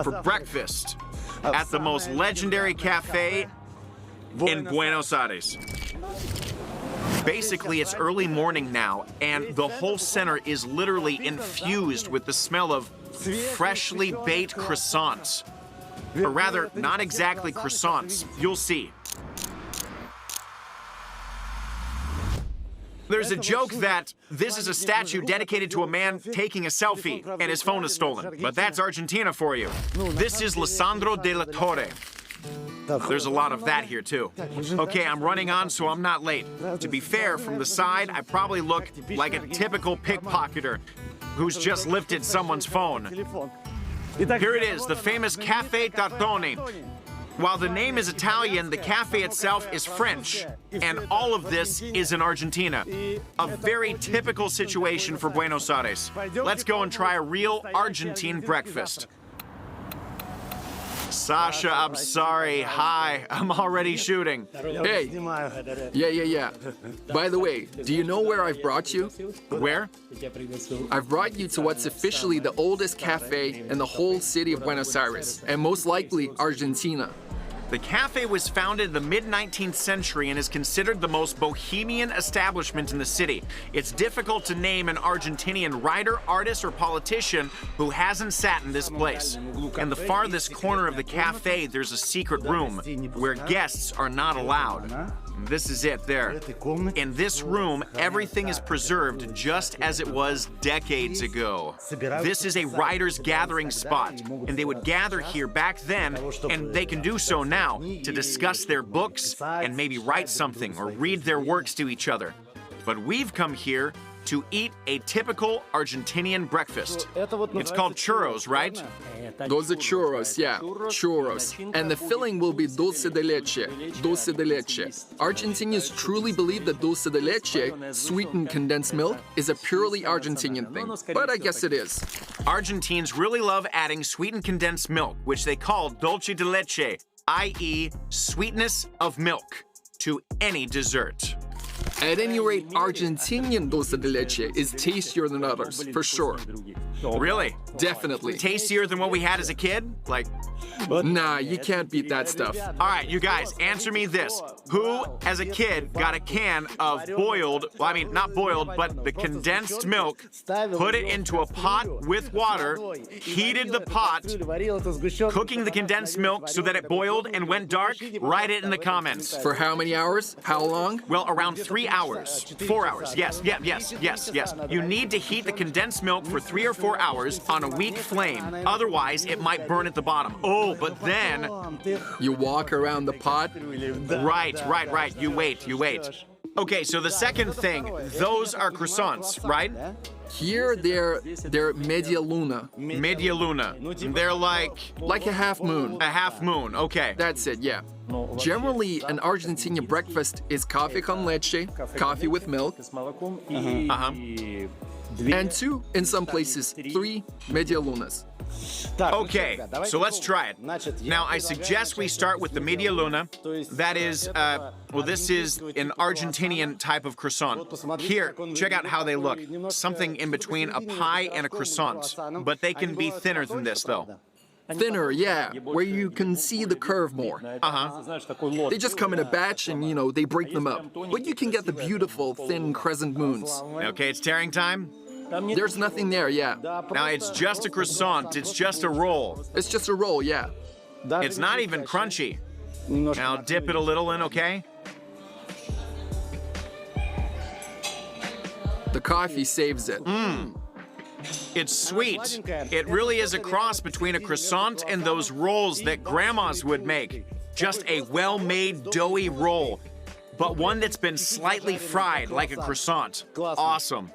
for breakfast at the most legendary cafe in Buenos Aires. Basically, it's early morning now, and the whole center is literally infused with the smell of freshly baked croissants. Or rather, not exactly croissants. You'll see. There's a joke that this is a statue dedicated to a man taking a selfie and his phone is stolen. But that's Argentina for you. This is Lisandro de la Torre. There's a lot of that here too. Okay, I'm running on, so I'm not late. To be fair, from the side, I probably look like a typical pickpocketer who's just lifted someone's phone. Here it is, the famous Cafe Tartone. While the name is Italian, the cafe itself is French, and all of this is in Argentina. A very typical situation for Buenos Aires. Let's go and try a real Argentine breakfast. Sasha, I'm sorry. Hi, I'm already shooting. Hey. Yeah. By the way, do you know where I've brought you? Where? I've brought you to what's officially the oldest cafe in the whole city of Buenos Aires, and most likely Argentina. The cafe was founded in the mid-19th century and is considered the most bohemian establishment in the city. It's difficult to name an Argentinian writer, artist, or politician who hasn't sat in this place. In the farthest corner of the cafe, there's a secret room where guests are not allowed. This is it there. In this room, everything is preserved just as it was decades ago. This is a writer's gathering spot, and they would gather here back then, and they can do so now, to discuss their books and maybe write something or read their works to each other. But we've come here to eat a typical Argentinian breakfast. It's called churros, right? Those are churros, yeah, churros. And the filling will be dulce de leche, dulce de leche. Argentinians truly believe that dulce de leche, sweetened condensed milk, is a purely Argentinian thing, but I guess it is. Argentines really love adding sweetened condensed milk, which they call dulce de leche, i.e. sweetness of milk, to any dessert. At any rate, Argentinian dulce de leche is tastier than others, for sure. Really? Definitely. Tastier than what we had as a kid? Like, nah, you can't beat that stuff. All right, you guys, answer me this. Who, as a kid, got a can of boiled, well, I mean, not boiled, but the condensed milk, put it into a pot with water, heated the pot, cooking the condensed milk so that it boiled and went dark? Write it in the comments. For how many hours? How long? Well, around 3 hours. 4 hours, yes. You need to heat the condensed milk for 3 or 4 hours on a weak flame. Otherwise, it might burn at the bottom. Oh, but then... You walk around the pot? Right. You wait. Okay, so the second thing, those are croissants, right? Here, they're media luna. Media luna. They're like a half moon. A half moon, okay. That's it, yeah. Generally, an Argentinian breakfast is coffee con leche, coffee with milk. And 2, in some places, 3 media lunas. Okay, so let's try it. Now, I suggest we start with the media luna. That is, well, this is an Argentinian type of croissant. Here, check out how they look. Something in between a pie and a croissant. But they can be thinner than this, though. Thinner, yeah, where you can see the curve more. They just come in a batch and, they break them up. But you can get the beautiful, thin crescent moons. Okay, it's tearing time? There's nothing there, yeah. Now, it's just a croissant. It's just a roll. It's just a roll, yeah. It's not even crunchy. Now, dip it a little in, okay? The coffee saves it. It's sweet. It really is a cross between a croissant and those rolls that grandmas would make. Just a well-made, doughy roll, but one that's been slightly fried like a croissant. Awesome.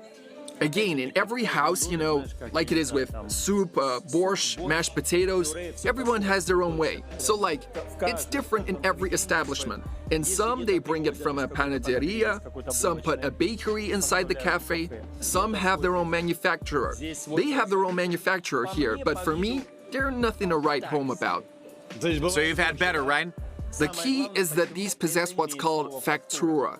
Again, in every house, you know, like it is with soup, borscht, mashed potatoes, everyone has their own way. So like, it's different in every establishment. In some, they bring it from a panaderia, some put a bakery inside the cafe, some have their own manufacturer. They have their own manufacturer here, but for me, there's nothing to write home about. So you've had better, right? The key is that these possess what's called factura.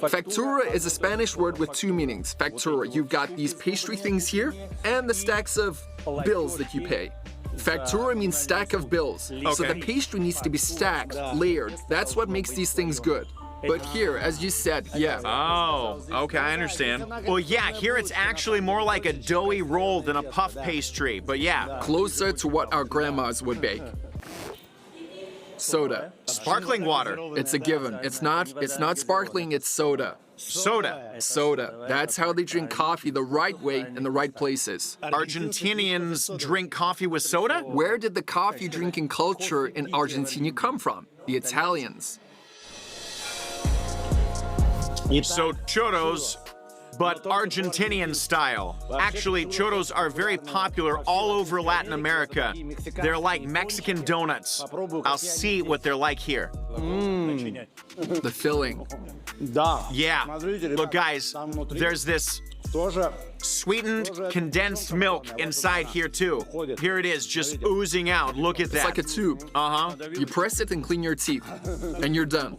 Factura is a Spanish word with two meanings. Factura, you've got these pastry things here, and the stacks of bills that you pay. Factura means stack of bills. So the pastry needs to be stacked, layered. That's what makes these things good. But here, as you said, yeah. Oh, okay, I understand. Well, yeah, here it's actually more like a doughy roll than a puff pastry, but yeah. Closer to what our grandmas would bake. Soda. Sparkling water. It's a given. It's not sparkling, it's soda. Soda. Soda. That's how they drink coffee the right way in the right places. Argentinians drink coffee with soda? Where did the coffee drinking culture in Argentina come from? The Italians. So churros, but Argentinian style. Actually, churros are very popular all over Latin America. They're like Mexican donuts. I'll see what they're like here. The filling. Yeah. Look, guys, there's this sweetened condensed milk inside here, too. Here it is, just oozing out. Look at that. It's like a tube. You press it and clean your teeth, and you're done.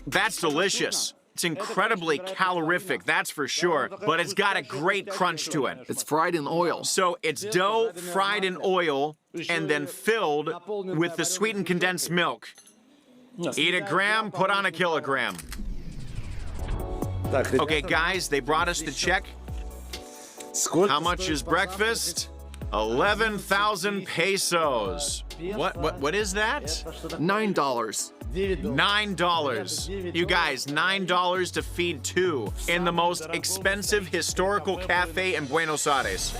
That's delicious. It's incredibly calorific, that's for sure, but it's got a great crunch to it. It's fried in oil. So it's dough fried in oil and then filled with the sweetened condensed milk. Eat a gram, put on a kilogram. Okay, guys, they brought us the check. How much is breakfast? 11,000 pesos. What is that? $9. $9. You guys, $9 to feed two in the most expensive historical cafe in Buenos Aires.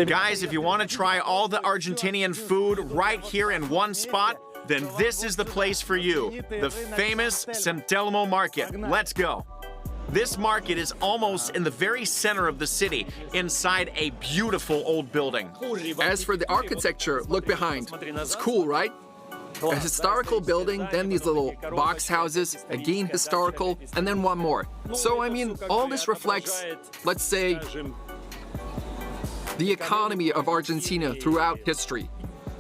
Guys, if you want to try all the Argentinian food right here in one spot, then this is the place for you. The famous Santelmo Market. Let's go. This market is almost in the very center of the city, inside a beautiful old building. As for the architecture, look behind. It's cool, right? A historical building, then these little box houses, again historical, and then one more. So, I mean, all this reflects, let's say, the economy of Argentina throughout history,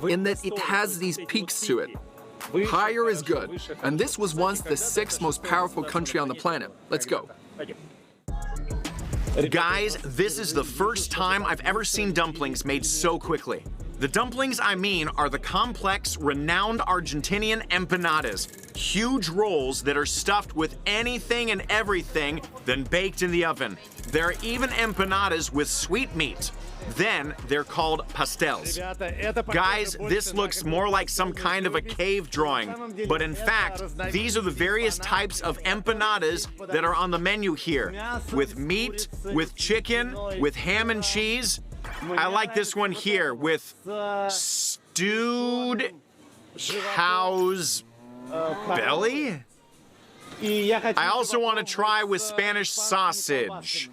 in that it has these peaks to it. Higher is good, and this was once the 6th most powerful country on the planet. Let's go. Guys, this is the first time I've ever seen dumplings made so quickly. The dumplings I mean are the complex, renowned Argentinian empanadas, huge rolls that are stuffed with anything and everything, then baked in the oven. There are even empanadas with sweetmeat. Then they're called pastels. Guys, this looks more like some kind of a cave drawing, but in fact, these are the various types of empanadas that are on the menu here, with meat, with chicken, with ham and cheese. I like this one here with stewed cow's belly. I also want to try with Spanish sausage.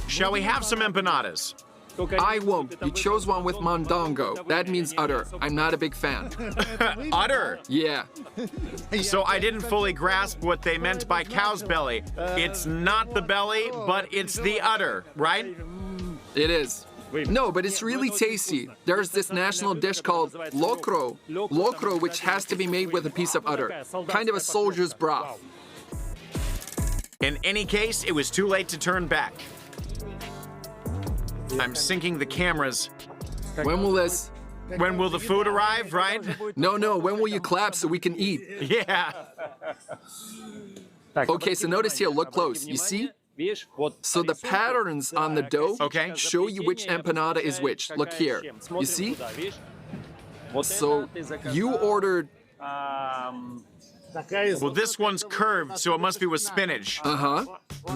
Shall we have some empanadas? I won't. You chose one with mondongo. That means udder. I'm not a big fan. Udder? Yeah. So I didn't fully grasp what they meant by cow's belly. It's not the belly, but it's the udder, right? It is. No, but it's really tasty. There's this national dish called locro. Locro, which has to be made with a piece of udder. Kind of a soldier's broth. In any case, it was too late to turn back. I'm syncing the cameras. When will this? When will the food arrive, right? No, when will you clap so we can eat? Yeah. Okay, so notice here, look close. You see? So the patterns on the dough show you which empanada is which. Look here. You see? So you ordered Well, this one's curved, so it must be with spinach. Uh-huh.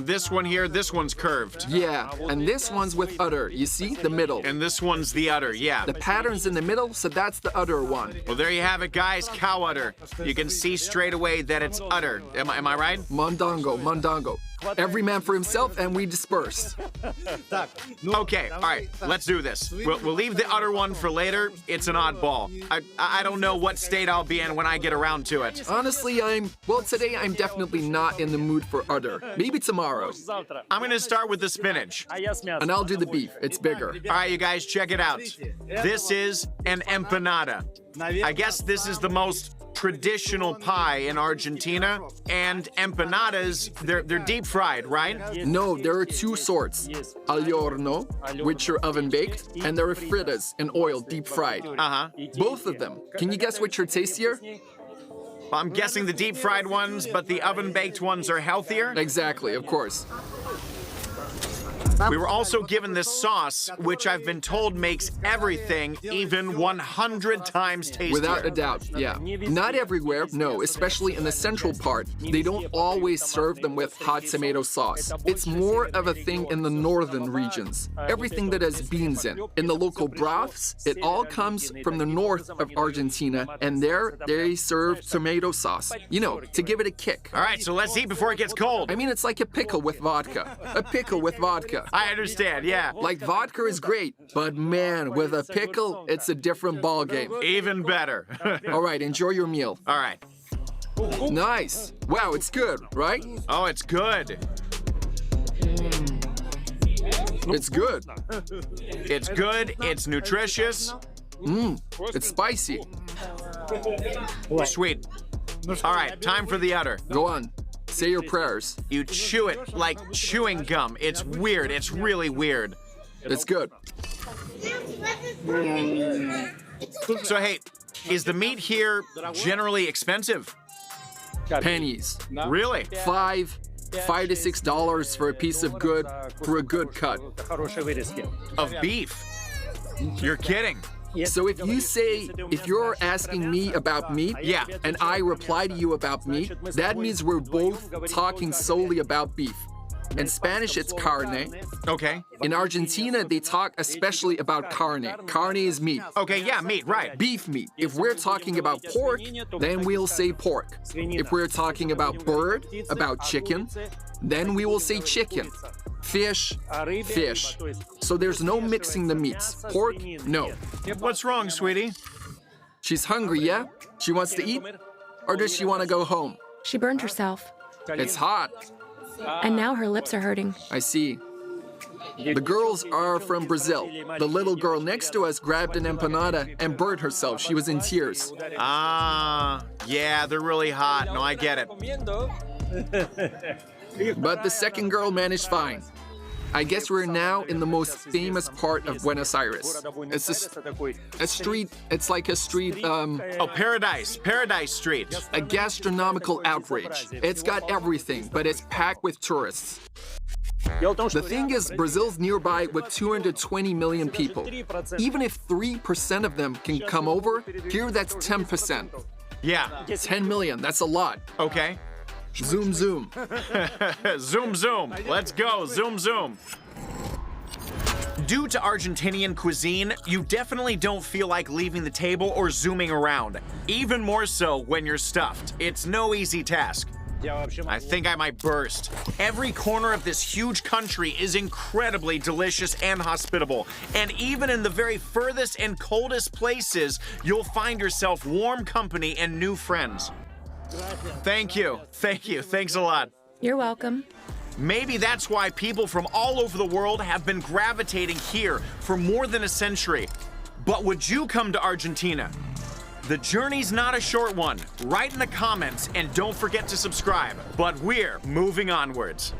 This one here, this one's curved. Yeah, and this one's with udder. You see? The middle. And this one's the udder, yeah. The pattern's in the middle, so that's the udder one. Well, there you have it, guys. Cow udder. You can see straight away that it's udder. Am I right? Mondongo, mondongo. Every man for himself, and we disperse. Okay, all right, let's do this. We'll leave the udder one for later. It's an oddball. I don't know what state I'll be in when I get around to it. Honestly, today I'm definitely not in the mood for udder. Maybe tomorrow. I'm gonna start with the spinach. And I'll do the beef. It's bigger. All right, you guys, check it out. This is an empanada. I guess this is the most traditional pie in Argentina, and empanadas, they're deep fried, right? No, there are two sorts. Al horno, which are oven baked, and there are fritas in oil, deep fried. Uh-huh. Both of them. Can you guess which are tastier? I'm guessing the deep fried ones, but the oven baked ones are healthier? Exactly, of course. We were also given this sauce, which I've been told makes everything even 100 times tastier. Without a doubt, yeah. Not everywhere, no, especially in the central part. They don't always serve them with hot tomato sauce. It's more of a thing in the northern regions. Everything that has beans in. In the local broths, it all comes from the north of Argentina, and there they serve tomato sauce. You know, to give it a kick. All right, so let's eat before it gets cold. I mean, it's like a pickle with vodka. A pickle with vodka. I understand, yeah. Like vodka is great, but man, with a pickle, it's a different ballgame. Even better. All right, enjoy your meal. All right. Nice. Wow, it's good, right? Oh, it's good. It's good. It's good, it's nutritious. It's spicy. Sweet. All right, time for the udder. Go on. Say your prayers. You chew it like chewing gum. It's weird. It's really weird. It's good. So, hey, is the meat here generally expensive? Pennies. Really? $5 to $6 for a piece of for a good cut. Of beef? You're kidding. So if you're asking me about meat, yeah, and I reply to you about meat, that means we're both talking solely about beef. In Spanish, it's carne. Okay. In Argentina, they talk especially about carne. Carne is meat. Okay, yeah, meat, right. Beef meat. If we're talking about pork, then we'll say pork. If we're talking about bird, about chicken, then we will say chicken. Fish, fish. So there's no mixing the meats. Pork, no. What's wrong, sweetie? She's hungry, yeah? She wants to eat? Or does she want to go home? She burned herself, It's hot. and now her lips are hurting. I see. The girls are from Brazil. The little girl next to us grabbed an empanada and burned herself. She was in tears. Ah, yeah, they're really hot. No, I get it. But the second girl managed fine. I guess we're now in the most famous part of Buenos Aires. It's a street, it's like a street, Oh, Paradise Street. a gastronomical outrage. It's got everything, but it's packed with tourists. The thing is, Brazil's nearby with 220 million people. Even if 3% of them can come over, here that's 10%. Yeah. 10 million, that's a lot. Okay. Zoom, zoom. Zoom, zoom. Let's go. Zoom, zoom. Due to Argentinian cuisine, you definitely don't feel like leaving the table or zooming around. Even more so when you're stuffed. It's no easy task. I think I might burst. Every corner of this huge country is incredibly delicious and hospitable. And even in the very furthest and coldest places, you'll find yourself warm company and new friends. Thank you. Thanks a lot. You're welcome. Maybe that's why people from all over the world have been gravitating here for more than a century. But would you come to Argentina? The journey's not a short one. Write in the comments and don't forget to subscribe. But we're moving onwards.